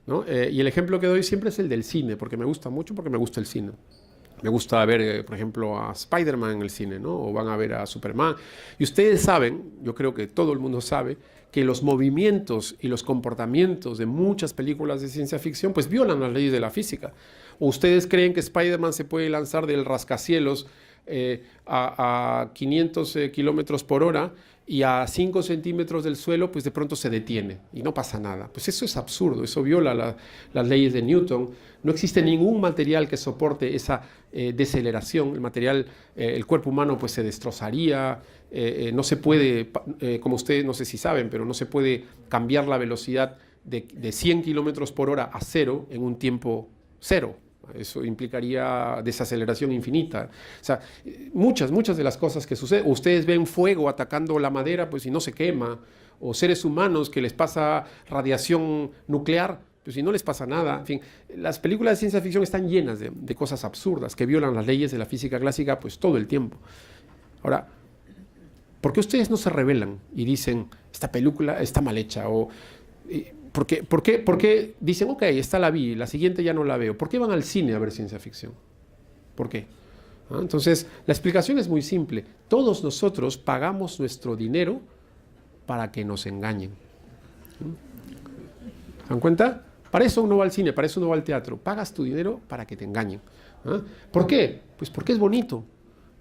¿no? Y el ejemplo que doy siempre es el del cine, porque me gusta mucho, porque me gusta el cine. Me gusta ver, por ejemplo, a Spider-Man en el cine, ¿no? O van a ver a Superman. Y ustedes saben, yo creo que todo el mundo sabe, que los movimientos y los comportamientos de muchas películas de ciencia ficción pues violan las leyes de la física. ¿O ustedes creen que Spider-Man se puede lanzar del rascacielos a 500 kilómetros por hora y a 5 centímetros del suelo pues de pronto se detiene y no pasa nada? Pues eso es absurdo, eso viola las leyes de Newton. No existe ningún material que soporte esa deceleración. El material, el cuerpo humano pues se destrozaría. No se puede, como ustedes no sé si saben, pero no se puede cambiar la velocidad de 100 kilómetros por hora a cero en un tiempo cero. Eso implicaría desaceleración infinita. O sea, muchas de las cosas que suceden. Ustedes ven fuego atacando la madera, pues y no se quema. O seres humanos que les pasa radiación nuclear, pues y no les pasa nada. En fin, las películas de ciencia ficción están llenas de cosas absurdas que violan las leyes de la física clásica pues todo el tiempo. Ahora, ¿por qué ustedes no se rebelan y dicen, esta película está mal hecha? O ¿por qué dicen, ok, esta la vi, la siguiente ya no la veo? ¿Por qué van al cine a ver ciencia ficción? ¿Por qué? Entonces, la explicación es muy simple. Todos nosotros pagamos nuestro dinero para que nos engañen. ¿Se dan cuenta? Para eso uno va al cine, para eso uno va al teatro. Pagas tu dinero para que te engañen. ¿Por qué? Pues porque es bonito.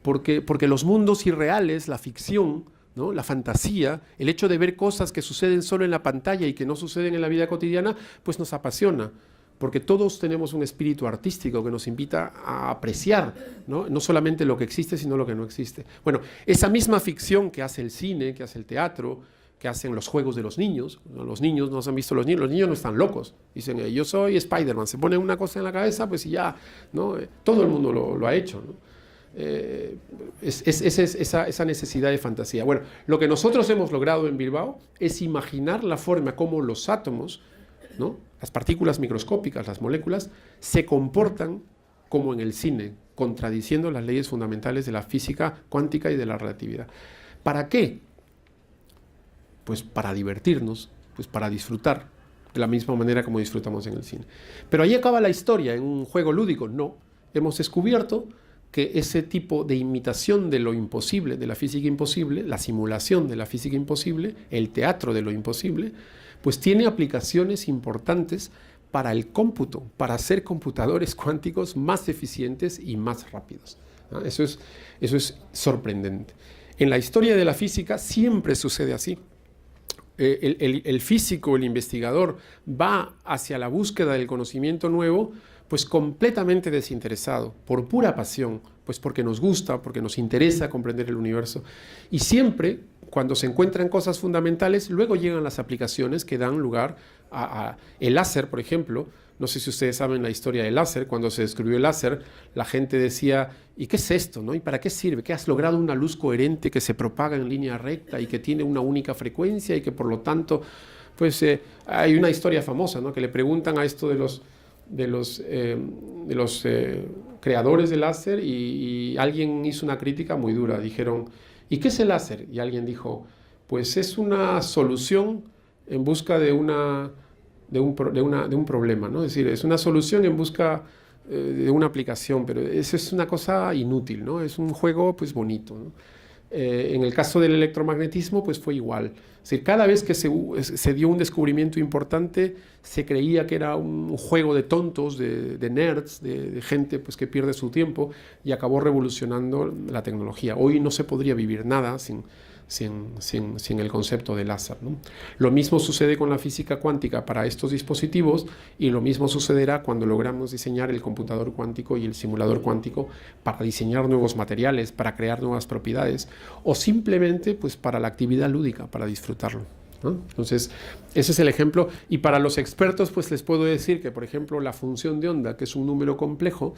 Porque los mundos irreales, la ficción, ¿no? La fantasía, el hecho de ver cosas que suceden solo en la pantalla y que no suceden en la vida cotidiana, pues nos apasiona, porque todos tenemos un espíritu artístico que nos invita a apreciar, no solamente lo que existe, sino lo que no existe. Bueno, esa misma ficción que hace el cine, que hace el teatro, que hacen los juegos de los niños, ¿no? Los niños, ¿no se han visto los niños no están locos, dicen, yo soy Spider-Man, se ponen una cosa en la cabeza, pues y ya, ¿no? Todo el mundo lo ha hecho, ¿no? Esa necesidad de fantasía. Bueno, lo que nosotros hemos logrado en Bilbao es imaginar la forma como los átomos, ¿no? Las partículas microscópicas, las moléculas, se comportan como en el cine, contradiciendo las leyes fundamentales de la física cuántica y de la relatividad. ¿Para qué? Pues para divertirnos, pues para disfrutar, de la misma manera como disfrutamos en el cine. Pero ahí acaba la historia, en un juego lúdico. No, hemos descubierto que ese tipo de imitación de lo imposible, de la física imposible, la simulación de la física imposible, el teatro de lo imposible, pues tiene aplicaciones importantes para el cómputo, para hacer computadores cuánticos más eficientes y más rápidos. Eso es sorprendente. En la historia de la física siempre sucede así. El físico, el investigador, va hacia la búsqueda del conocimiento nuevo, pues completamente desinteresado, por pura pasión, pues porque nos gusta, porque nos interesa comprender el universo. Y siempre, cuando se encuentran cosas fundamentales, luego llegan las aplicaciones que dan lugar a el láser, por ejemplo. No sé si ustedes saben la historia del láser. Cuando se descubrió el láser, la gente decía, ¿y qué es esto, no? ¿Y para qué sirve? ¿Que has logrado una luz coherente que se propaga en línea recta y que tiene una única frecuencia y que por lo tanto, pues hay una historia famosa, ¿no? Que le preguntan a esto de los creadores del láser y alguien hizo una crítica muy dura. Dijeron, ¿y qué es el láser? Y alguien dijo, pues es una solución en busca de un problema, ¿no? Es decir, es una solución en busca de una aplicación, pero eso es una cosa inútil, ¿no? Es un juego pues bonito, ¿no? En el caso del electromagnetismo pues fue igual. Es decir, cada vez que se dio un descubrimiento importante se creía que era un juego de tontos, de nerds, de gente pues, que pierde su tiempo, y acabó revolucionando la tecnología. Hoy no se podría vivir nada sin el concepto de láser, ¿no? Lo mismo sucede con la física cuántica para estos dispositivos, y lo mismo sucederá cuando logramos diseñar el computador cuántico y el simulador cuántico para diseñar nuevos materiales, para crear nuevas propiedades, o simplemente pues, para la actividad lúdica, para disfrutarlo, ¿no? Entonces, ese es el ejemplo. Y para los expertos, pues les puedo decir que, por ejemplo, la función de onda, que es un número complejo,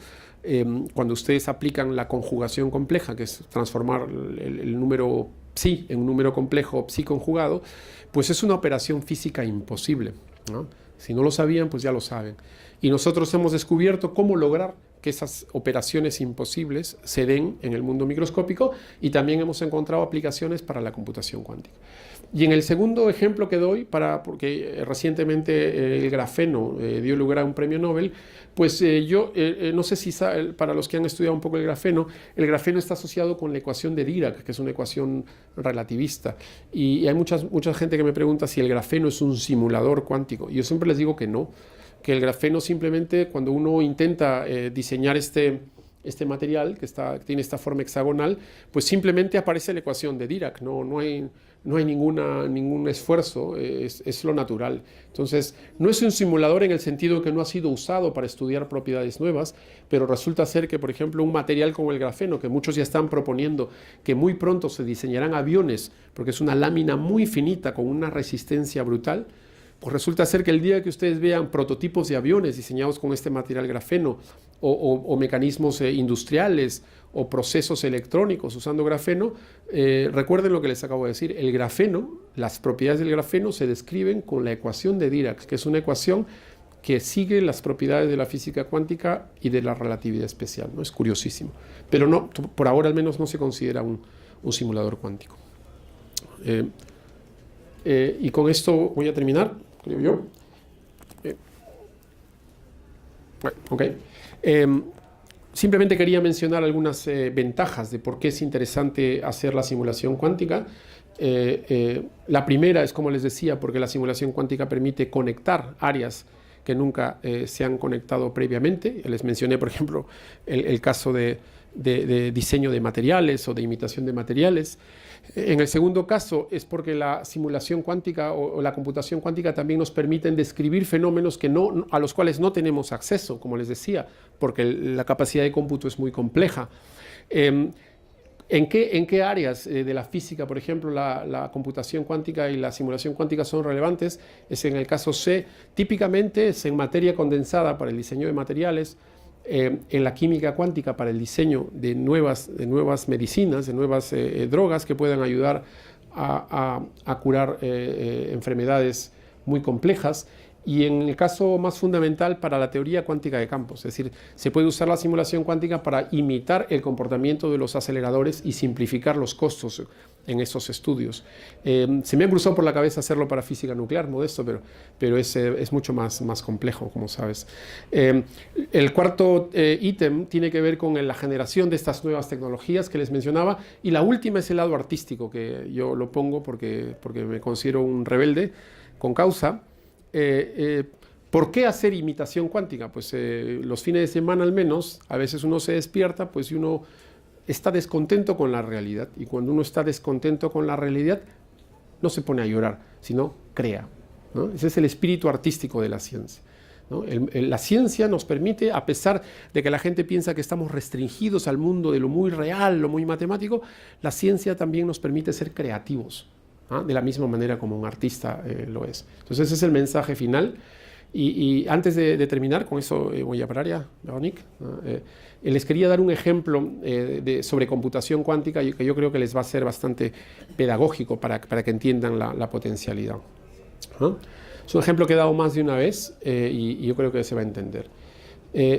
cuando ustedes aplican la conjugación compleja, que es transformar el número psi en un número complejo psi conjugado, pues es una operación física imposible, ¿no? Si no lo sabían, pues ya lo saben. Y nosotros hemos descubierto cómo lograr que esas operaciones imposibles se den en el mundo microscópico, y también hemos encontrado aplicaciones para la computación cuántica. Y en el segundo ejemplo que doy, porque recientemente el grafeno dio lugar a un premio Nobel, pues yo no sé si para los que han estudiado un poco el grafeno está asociado con la ecuación de Dirac, que es una ecuación relativista. Y hay mucha gente que me pregunta si el grafeno es un simulador cuántico. Yo siempre les digo que no, que el grafeno simplemente, cuando uno intenta diseñar este material que tiene esta forma hexagonal, pues simplemente aparece la ecuación de Dirac, no hay ningún esfuerzo, es lo natural. Entonces, no es un simulador en el sentido que no ha sido usado para estudiar propiedades nuevas, pero resulta ser que, por ejemplo, un material como el grafeno, que muchos ya están proponiendo que muy pronto se diseñarán aviones, porque es una lámina muy finita con una resistencia brutal, pues resulta ser que el día que ustedes vean prototipos de aviones diseñados con este material grafeno, o mecanismos industriales o procesos electrónicos usando grafeno, recuerden lo que les acabo de decir. El grafeno, las propiedades del grafeno se describen con la ecuación de Dirac, que es una ecuación que sigue las propiedades de la física cuántica y de la relatividad especial, ¿no? Es curiosísimo. Pero no, por ahora al menos no se considera un simulador cuántico. Y con esto voy a terminar, creo yo. Bueno, ok. Simplemente quería mencionar algunas ventajas de por qué es interesante hacer la simulación cuántica. La primera es, como les decía, porque la simulación cuántica permite conectar áreas que nunca se han conectado previamente. Les mencioné, por ejemplo, el caso de diseño de materiales o de imitación de materiales. En el segundo caso es porque la simulación cuántica o la computación cuántica también nos permiten describir fenómenos a los cuales no tenemos acceso, como les decía, porque la capacidad de cómputo es muy compleja. ¿En qué áreas de la física, por ejemplo, la computación cuántica y la simulación cuántica son relevantes? Es en el caso C, típicamente es en materia condensada para el diseño de materiales, en la química cuántica para el diseño de nuevas medicinas, de nuevas drogas que puedan ayudar a curar enfermedades muy complejas, y en el caso más fundamental para la teoría cuántica de campos. Es decir, se puede usar la simulación cuántica para imitar el comportamiento de los aceleradores y simplificar los costos en esos estudios. Se me ha cruzado por la cabeza hacerlo para física nuclear, Modesto, pero es mucho más complejo, como sabes. El cuarto ítem tiene que ver con la generación de estas nuevas tecnologías que les mencionaba, y la última es el lado artístico, que yo lo pongo porque me considero un rebelde con causa. ¿Por qué hacer imitación cuántica? Pues los fines de semana al menos, a veces uno se despierta, pues y uno está descontento con la realidad, y cuando uno está descontento con la realidad no se pone a llorar, sino crea, ¿no? Ese es el espíritu artístico de la ciencia, ¿no? La ciencia nos permite, a pesar de que la gente piensa que estamos restringidos al mundo de lo muy real, lo muy matemático, la ciencia también nos permite ser creativos, ¿ah? De la misma manera como un artista lo es. Entonces ese es el mensaje final. Y antes de terminar, con eso voy a parar ya, Veronique. Les quería dar un ejemplo sobre computación cuántica que yo creo que les va a ser bastante pedagógico para que entiendan la potencialidad. ¿No? Es un ejemplo que he dado más de una vez y yo creo que se va a entender.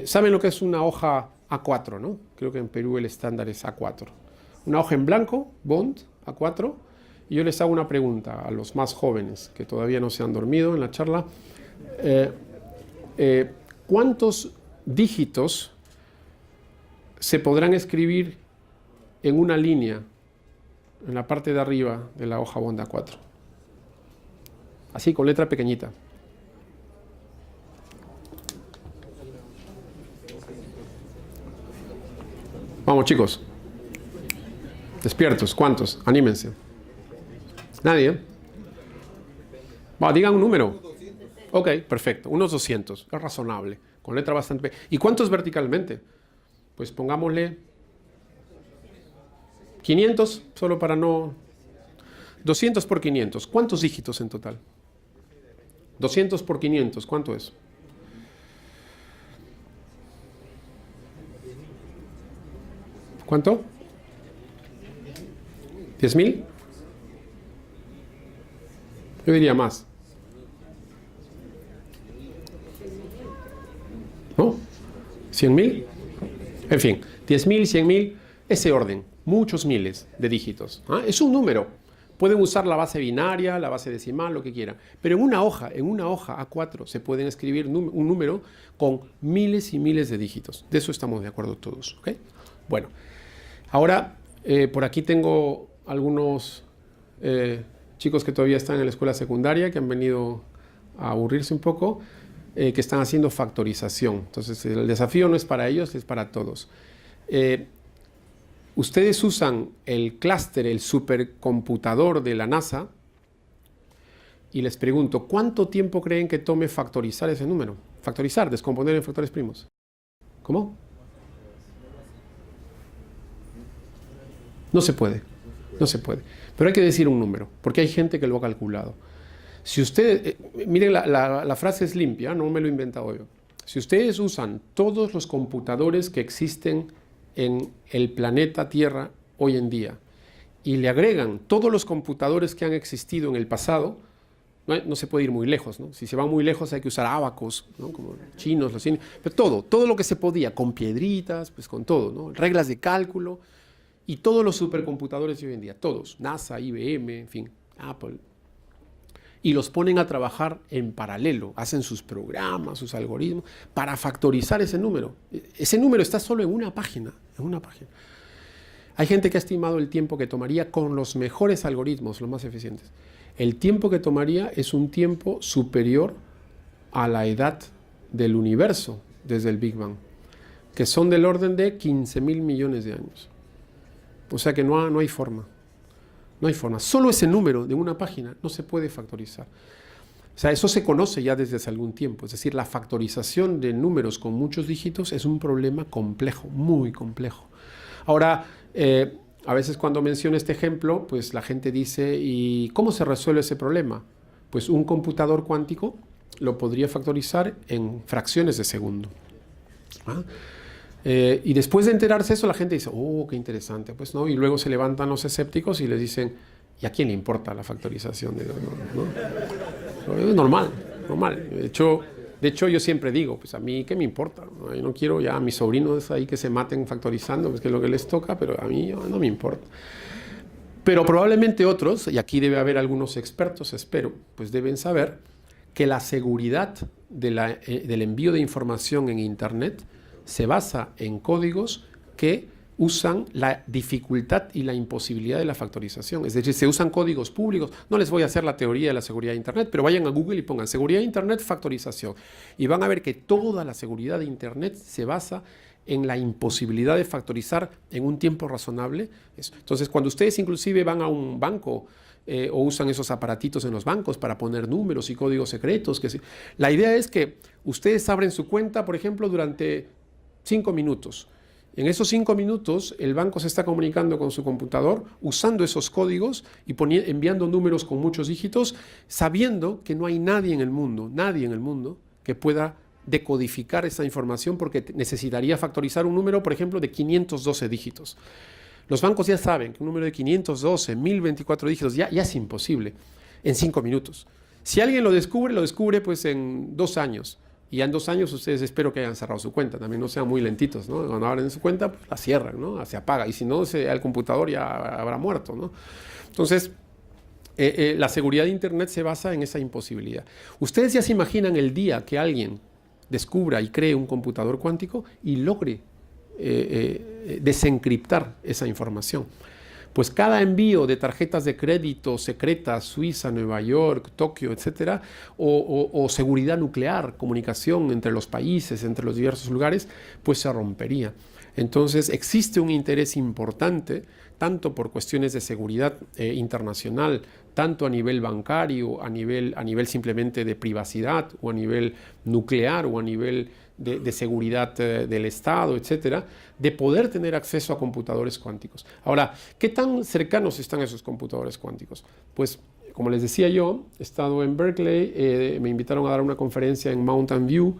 ¿Saben lo que es una hoja A4, ¿no? Creo que en Perú el estándar es A4. Una hoja en blanco, Bond, A4. Y yo les hago una pregunta a los más jóvenes que todavía no se han dormido en la charla. ¿Cuántos dígitos se podrán escribir en una línea en la parte de arriba de la hoja Bond A4? Así, con letra pequeñita. Vamos, chicos. Despiertos. ¿Cuántos? Anímense. ¿Nadie? Va, digan un número. Ok, perfecto. Unos 200. Es razonable. Con letra bastante... ¿Y cuántos verticalmente? Pues pongámosle 500, solo para no... 200 por 500. ¿Cuántos dígitos en total? 200 por 500. ¿Cuánto es? ¿Cuánto? ¿10.000? Yo diría más. ¿No? ¿100.000? En fin, 10.000, 100.000, ese orden. Muchos miles de dígitos. ¿Ah? Es un número. Pueden usar la base binaria, la base decimal, lo que quieran. Pero en una hoja A4 se pueden escribir un número con miles y miles de dígitos. De eso estamos de acuerdo todos. ¿Okay? Bueno, ahora por aquí tengo algunos chicos que todavía están en la escuela secundaria, que han venido a aburrirse un poco, que están haciendo factorización. Entonces el desafío no es para ellos, es para todos. Ustedes usan el clúster, el supercomputador de la NASA, y les pregunto, ¿cuánto tiempo creen que tome factorizar ese número? Factorizar, descomponer en factores primos. ¿Cómo? No se puede, no se puede. Pero hay que decir un número, porque hay gente que lo ha calculado. Si ustedes, miren, la frase es limpia, no me lo he inventado yo. Si ustedes usan todos los computadores que existen en el planeta Tierra hoy en día y le agregan todos los computadores que han existido en el pasado, no se puede ir muy lejos, ¿no? Si se va muy lejos hay que usar ábacos, ¿no? Como chinos, los chinos, pero todo lo que se podía, con piedritas, pues con todo, ¿no? Reglas de cálculo y todos los supercomputadores de hoy en día, todos, NASA, IBM, en fin, Apple, y los ponen a trabajar en paralelo, hacen sus programas, sus algoritmos, para factorizar ese número. Ese número está solo en una página, Hay gente que ha estimado el tiempo que tomaría con los mejores algoritmos, los más eficientes. El tiempo que tomaría es un tiempo superior a la edad del universo desde el Big Bang, que son del orden de 15.000 millones de años. O sea que no hay forma. No hay forma. Solo ese número de una página no se puede factorizar. O sea, eso se conoce ya desde hace algún tiempo. Es decir, la factorización de números con muchos dígitos es un problema complejo, muy complejo. Ahora, a veces cuando menciono este ejemplo, pues la gente dice, ¿y cómo se resuelve ese problema? Pues un computador cuántico lo podría factorizar en fracciones de segundo. ¿Ah? Y después de enterarse eso, la gente dice, oh, qué interesante, pues, ¿no? Y luego se levantan los escépticos y les dicen, ¿y a quién le importa la factorización? ¿No? Es normal, normal. De hecho, yo siempre digo, pues a mí, ¿qué me importa? ¿No? Yo no quiero ya a mis sobrinos ahí que se maten factorizando, pues que es lo que les toca, pero a mí no me importa. Pero probablemente otros, y aquí debe haber algunos expertos, espero, pues deben saber que la seguridad del envío de información en Internet se basa en códigos que usan la dificultad y la imposibilidad de la factorización. Es decir, se usan códigos públicos. No les voy a hacer la teoría de la seguridad de Internet, pero vayan a Google y pongan seguridad de Internet, factorización. Y van a ver que toda la seguridad de Internet se basa en la imposibilidad de factorizar en un tiempo razonable. Entonces, cuando ustedes inclusive van a un banco o usan esos aparatitos en los bancos para poner números y códigos secretos, la idea es que ustedes abren su cuenta, por ejemplo, durante 5 minutos. En esos 5 minutos, el banco se está comunicando con su computador usando esos códigos y enviando números con muchos dígitos, sabiendo que no hay nadie en el mundo, que pueda decodificar esa información porque necesitaría factorizar un número, por ejemplo, de 512 dígitos. Los bancos ya saben que un número de 512, 1024 dígitos ya es imposible en 5 minutos. Si alguien lo descubre pues en 2 años. Y ya en 2 años ustedes espero que hayan cerrado su cuenta. También no sean muy lentitos, ¿no? Cuando abren su cuenta, pues la cierran, ¿no? Se apaga. Y si no, el computador ya habrá muerto, ¿no? Entonces, la seguridad de Internet se basa en esa imposibilidad. Ustedes ya se imaginan el día que alguien descubra y cree un computador cuántico y logre desencriptar esa información. Pues cada envío de tarjetas de crédito secretas, Suiza, Nueva York, Tokio, etcétera, o seguridad nuclear, comunicación entre los países, entre los diversos lugares, pues se rompería. Entonces existe un interés importante, tanto por cuestiones de seguridad internacional, tanto a nivel bancario, a nivel simplemente de privacidad, o a nivel nuclear, o a nivel de seguridad del Estado, etcétera, de poder tener acceso a computadores cuánticos. Ahora, ¿qué tan cercanos están esos computadores cuánticos? Pues, como les decía yo, he estado en Berkeley, me invitaron a dar una conferencia en Mountain View,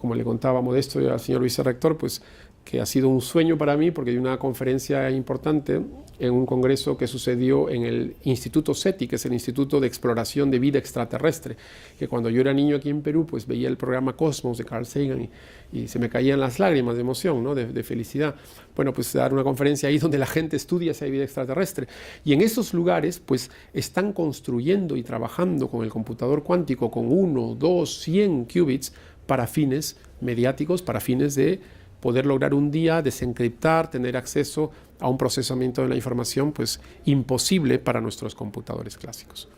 como le contaba Modesto y al señor vicerrector, pues que ha sido un sueño para mí porque di una conferencia importante en un congreso que sucedió en el Instituto SETI, que es el Instituto de Exploración de Vida Extraterrestre, que cuando yo era niño aquí en Perú, pues veía el programa Cosmos de Carl Sagan y se me caían las lágrimas de emoción, ¿no? de felicidad. Bueno, pues dar una conferencia ahí donde la gente estudia esa vida extraterrestre. Y en esos lugares, pues están construyendo y trabajando con el computador cuántico con 1, 2, 100 qubits para fines mediáticos, para fines de poder lograr un día desencriptar, tener acceso a un procesamiento de la información pues imposible para nuestros computadores clásicos.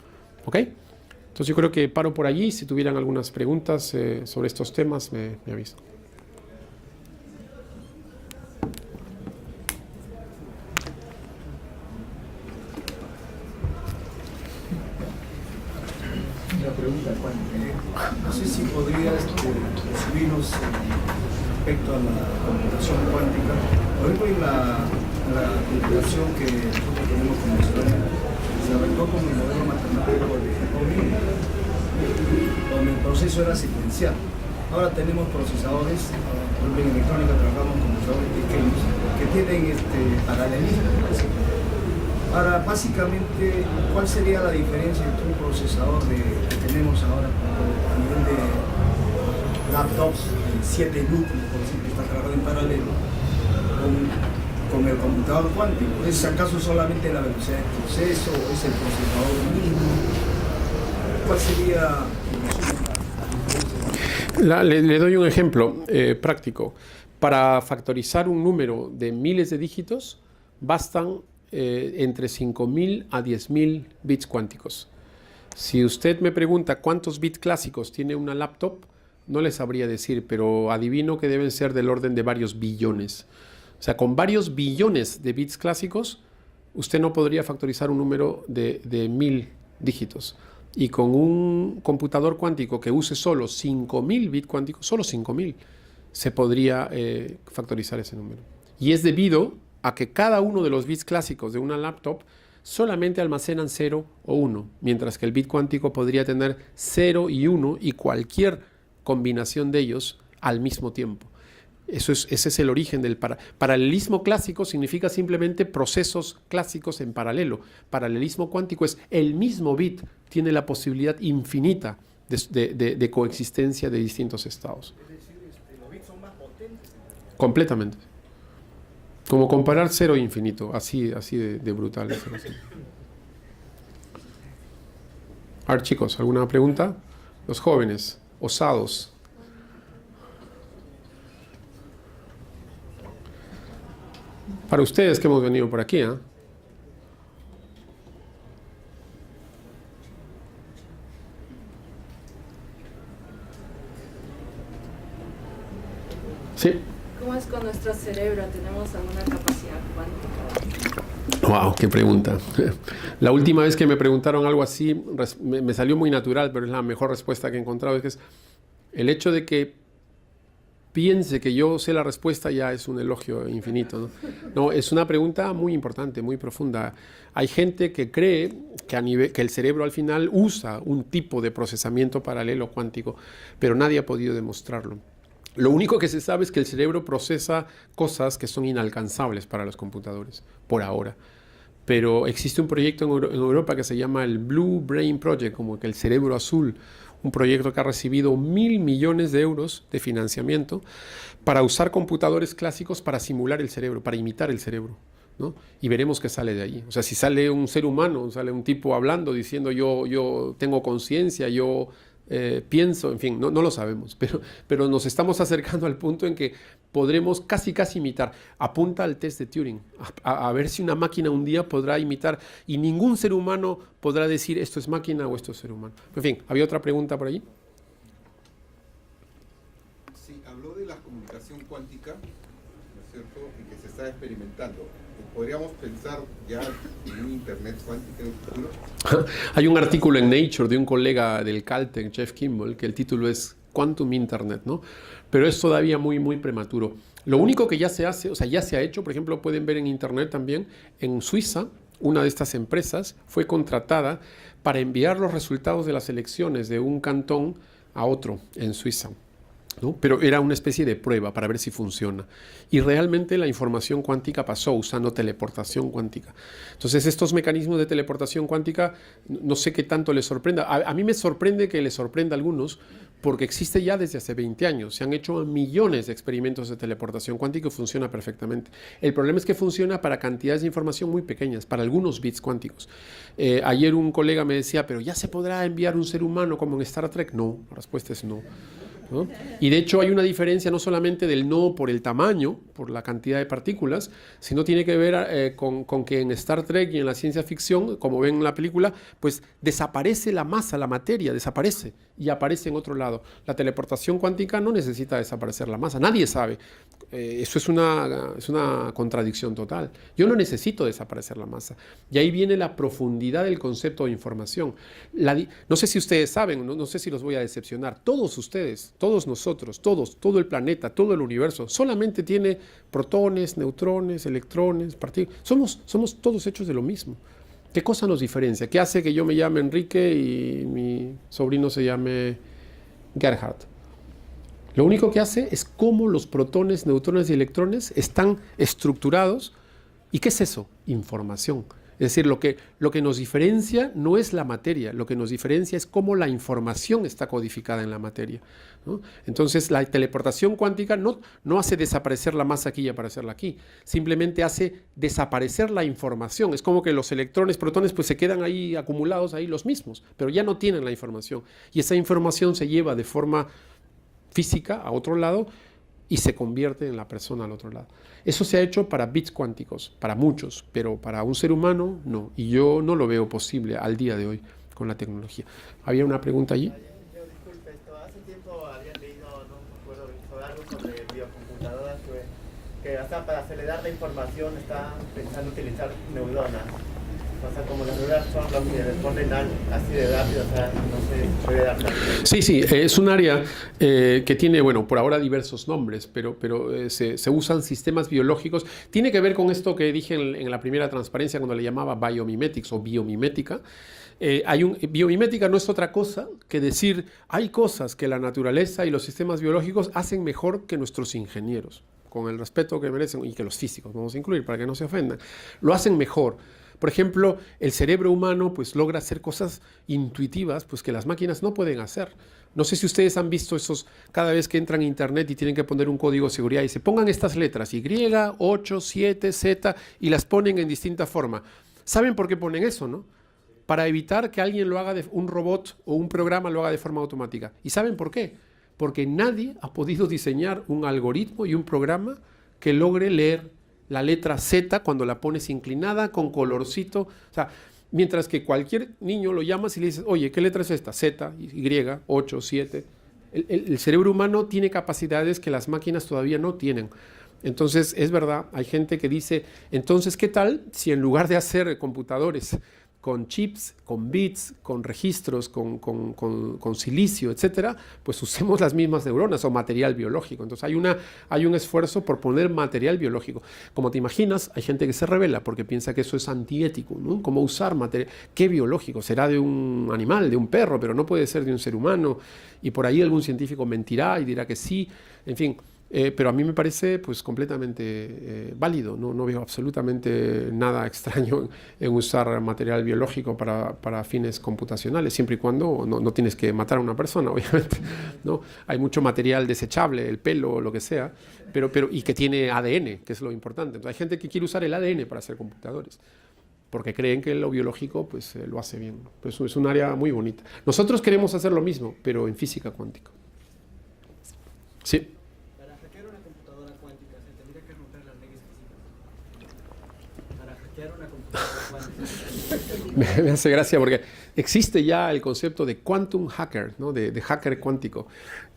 ¿Ok? Entonces yo creo que paro por allí. Si tuvieran algunas preguntas sobre estos temas, me avisan.
Una pregunta, Juan. No sé si podrías recibirnos respecto a la computación cuántica. Por ejemplo, en la computación que nosotros tenemos convencional, se arrancó con el modelo matemático de Jacobi, donde el proceso era secuencial. Ahora tenemos procesadores, por ejemplo en electrónica trabajamos con procesadores pequeños que tienen paralelismo. Ahora, básicamente, ¿cuál sería la diferencia entre un procesador que tenemos ahora a nivel de laptops, 7 núcleos, por ejemplo, que está trabajando en paralelo, con el computador cuántico? ¿Es acaso solamente la velocidad de proceso o es el procesador mismo? ¿Cuál sería la diferencia?
Le doy un ejemplo práctico. Para factorizar un número de miles de dígitos, bastan entre 5.000 a 10.000 bits cuánticos. Si usted me pregunta cuántos bits clásicos tiene una laptop, no les sabría decir, pero adivino que deben ser del orden de varios billones. O sea, con varios billones de bits clásicos, usted no podría factorizar un número de 1.000 dígitos. Y con un computador cuántico que use solo 5.000 bits cuánticos, solo 5.000, se podría factorizar ese número. Y es debido a que cada uno de los bits clásicos de una laptop solamente almacenan 0 o 1, mientras que el bit cuántico podría tener 0 y 1 y cualquier combinación de ellos al mismo tiempo. Ese es el origen del paralelismo clásico. Significa simplemente procesos clásicos en paralelo. Paralelismo cuántico es el mismo bit, tiene la posibilidad infinita de coexistencia de distintos estados.
Es decir, los bits son más potentes.
Completamente. Como comparar cero e infinito, así de brutal. A ver, chicos, ¿alguna pregunta? Los jóvenes, osados. Para ustedes que hemos venido por aquí, ¿eh? Sí.
¿Cómo es con nuestro cerebro? ¿Tenemos alguna capacidad cuántica?
Wow, qué pregunta. La última vez que me preguntaron algo así, me salió muy natural, pero es la mejor respuesta que he encontrado. Es que es el hecho de que piense que yo sé la respuesta ya es un elogio infinito, ¿no? No, es una pregunta muy importante, muy profunda. Hay gente que cree que el cerebro al final usa un tipo de procesamiento paralelo cuántico, pero nadie ha podido demostrarlo. Lo único que se sabe es que el cerebro procesa cosas que son inalcanzables para los computadores, por ahora. Pero existe un proyecto en Europa que se llama el Blue Brain Project, como que el cerebro azul, un proyecto que ha recibido 1.000 millones de euros de financiamiento para usar computadores clásicos para simular el cerebro, para imitar el cerebro, ¿no? Y veremos qué sale de ahí. O sea, si sale un ser humano, sale un tipo hablando, diciendo yo tengo conciencia, yo pienso, en fin, no lo sabemos, pero nos estamos acercando al punto en que podremos casi imitar. Apunta al test de Turing, a ver si una máquina un día podrá imitar, y ningún ser humano podrá decir esto es máquina o esto es ser humano. En fin, ¿había otra pregunta por allí?
Sí, habló de la comunicación cuántica, ¿no es cierto?, y que se está experimentando. ¿Podríamos pensar ya en un Internet cuántico en el futuro?
Hay un artículo en Nature de un colega del Caltech, Jeff Kimball, que el título es Quantum Internet, ¿no? Pero es todavía muy prematuro. Lo único que ya se hace, o sea, ya se ha hecho, por ejemplo, pueden ver en Internet también, en Suiza, una de estas empresas fue contratada para enviar los resultados de las elecciones de un cantón a otro en Suiza, ¿no? Pero era una especie de prueba para ver si funciona. Y realmente la información cuántica pasó usando teleportación cuántica. Entonces estos mecanismos de teleportación cuántica, no sé qué tanto les sorprenda. A mí me sorprende que les sorprenda a algunos, porque existe ya desde hace 20 años. Se han hecho millones de experimentos de teleportación cuántica y funciona perfectamente. El problema es que funciona para cantidades de información muy pequeñas, para algunos bits cuánticos. Ayer un colega me decía, pero ¿ya se podrá enviar un ser humano como en Star Trek? No, la respuesta es no, ¿no? Y de hecho hay una diferencia no solamente del no por el tamaño, por la cantidad de partículas, sino tiene que ver con que en Star Trek y en la ciencia ficción, como ven en la película, pues desaparece la masa, la materia, desaparece y aparece en otro lado. La teleportación cuántica no necesita desaparecer la masa, nadie sabe. Eso es una contradicción total. Yo no necesito desaparecer la masa. Y ahí viene la profundidad del concepto de información. No sé si ustedes saben, no sé si los voy a decepcionar, todos ustedes, todos nosotros, todo el planeta, todo el universo, solamente tiene protones, neutrones, electrones, partículas. Somos todos hechos de lo mismo. ¿Qué cosa nos diferencia? ¿Qué hace que yo me llame Enrique y mi sobrino se llame Gerhard? Lo único que hace es cómo los protones, neutrones y electrones están estructurados. ¿Y qué es eso? Información. Es decir, lo que nos diferencia no es la materia, lo que nos diferencia es cómo la información está codificada en la materia, ¿no? Entonces, la teleportación cuántica no hace desaparecer la masa aquí y aparecerla aquí, simplemente hace desaparecer la información. Es como que los electrones, protones, pues se quedan ahí acumulados, ahí los mismos, pero ya no tienen la información. Y esa información se lleva de forma física a otro lado y se convierte en la persona al otro lado. Eso se ha hecho para bits cuánticos, para muchos, pero para un ser humano no. Y yo no lo veo posible al día de hoy con la tecnología. ¿Había una pregunta allí?
Yo disculpe, hace tiempo había leído, no me acuerdo, sobre algo sobre biocomputadoras que hasta para acelerar la información están pensando utilizar neuronas. O sea, como las neuronas son los que responden así de rápido, o sea, no se puede dar tanto.
Sí, es un área que tiene, bueno, por ahora diversos nombres, pero se usan sistemas biológicos. Tiene que ver con esto que dije en la primera transparencia cuando le llamaba biomimetics o biomimética. Biomimética no es otra cosa que decir, hay cosas que la naturaleza y los sistemas biológicos hacen mejor que nuestros ingenieros, con el respeto que merecen, y que los físicos vamos a incluir para que no se ofendan. Lo hacen mejor. Por ejemplo, el cerebro humano pues logra hacer cosas intuitivas pues que las máquinas no pueden hacer. No sé si ustedes han visto esos, cada vez que entran a internet y tienen que poner un código de seguridad y se pongan estas letras, Y, 8, 7, Z, y las ponen en distinta forma. ¿Saben por qué ponen eso, no? Para evitar que alguien lo haga, un robot o un programa lo haga de forma automática. ¿Y saben por qué? Porque nadie ha podido diseñar un algoritmo y un programa que logre leer la letra Z cuando la pones inclinada, con colorcito. O sea, mientras que cualquier niño lo llamas y le dices, oye, ¿qué letra es esta? Z, Y, 8, 7. El cerebro humano tiene capacidades que las máquinas todavía no tienen. Entonces, es verdad, hay gente que dice, entonces, ¿qué tal si en lugar de hacer computadores con chips, con bits, con registros, con silicio, etcétera, pues usemos las mismas neuronas o material biológico? Entonces hay un esfuerzo por poner material biológico. Como te imaginas, hay gente que se rebela porque piensa que eso es antiético, ¿no? ¿Cómo usar material? ¿Qué biológico? Será de un animal, de un perro, pero no puede ser de un ser humano. Y por ahí algún científico mentirá y dirá que sí. En fin. Pero a mí me parece pues completamente válido, no veo absolutamente nada extraño en usar material biológico para fines computacionales, siempre y cuando no tienes que matar a una persona, obviamente, ¿no? Hay mucho material desechable, el pelo, lo que sea, pero y que tiene ADN, que es lo importante. Entonces, hay gente que quiere usar el ADN para hacer computadores, porque creen que lo biológico pues, lo hace bien. Pues, es un área muy bonita. Nosotros queremos hacer lo mismo, pero en física cuántica. Sí. Me hace gracia porque existe ya el concepto de quantum hacker, ¿no? de hacker cuántico.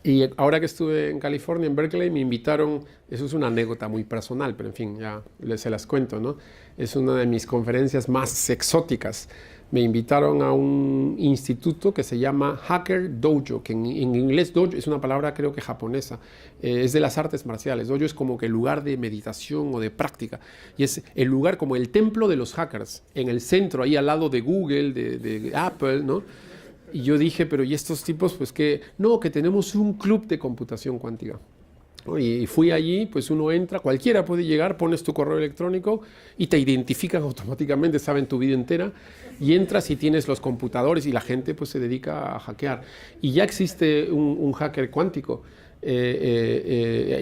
Y ahora que estuve en California, en Berkeley, me invitaron, eso es una anécdota muy personal, pero en fin, ya se las cuento, ¿no? Es una de mis conferencias más exóticas. Me invitaron a un instituto que se llama Hacker Dojo, que en inglés dojo es una palabra creo que japonesa, es de las artes marciales. Dojo es como que el lugar de meditación o de práctica, y es el lugar como el templo de los hackers, en el centro, ahí al lado de Google, de Apple, ¿no? Y yo dije, pero ¿y estos tipos? Pues que no, que tenemos un club de computación cuántica. Y fui allí, pues uno entra, cualquiera puede llegar, pones tu correo electrónico y te identifican automáticamente, saben tu vida entera, y entras y tienes los computadores y la gente pues se dedica a hackear. Y ya existe un hacker cuántico,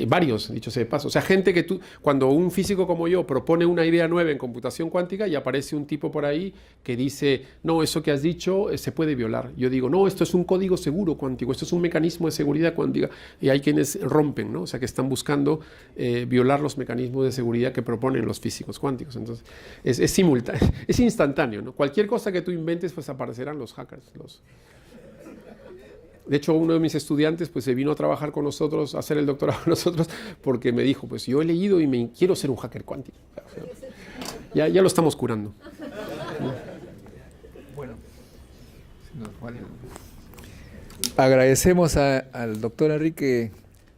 varios, dicho sea de paso. O sea, gente que cuando un físico como yo propone una idea nueva en computación cuántica y aparece un tipo por ahí que dice, no, eso que has dicho se puede violar. Yo digo, no, esto es un código seguro cuántico, esto es un mecanismo de seguridad cuántica. Y hay quienes rompen, ¿no? O sea, que están buscando violar los mecanismos de seguridad que proponen los físicos cuánticos. Entonces, es simultáneo, es instantáneo, ¿no? Cualquier cosa que tú inventes, pues aparecerán los hackers. De hecho, uno de mis estudiantes pues se vino a trabajar con nosotros, a hacer el doctorado con nosotros, porque me dijo, pues yo he leído y quiero ser un hacker cuántico. Ya lo estamos curando.
Bueno, agradecemos al doctor Enrique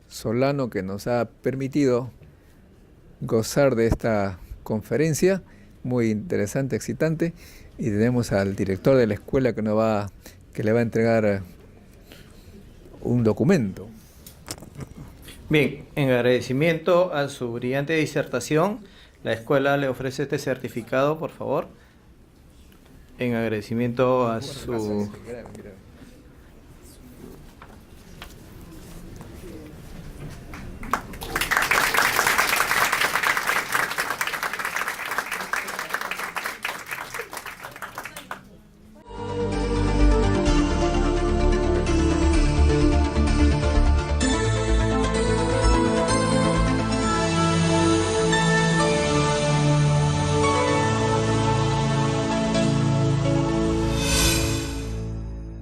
Solano que nos ha permitido gozar de esta conferencia, muy interesante, excitante, y tenemos al director de la escuela que le va a entregar un documento.
Bien, en agradecimiento a su brillante disertación, la escuela le ofrece este certificado, por favor. En agradecimiento a su...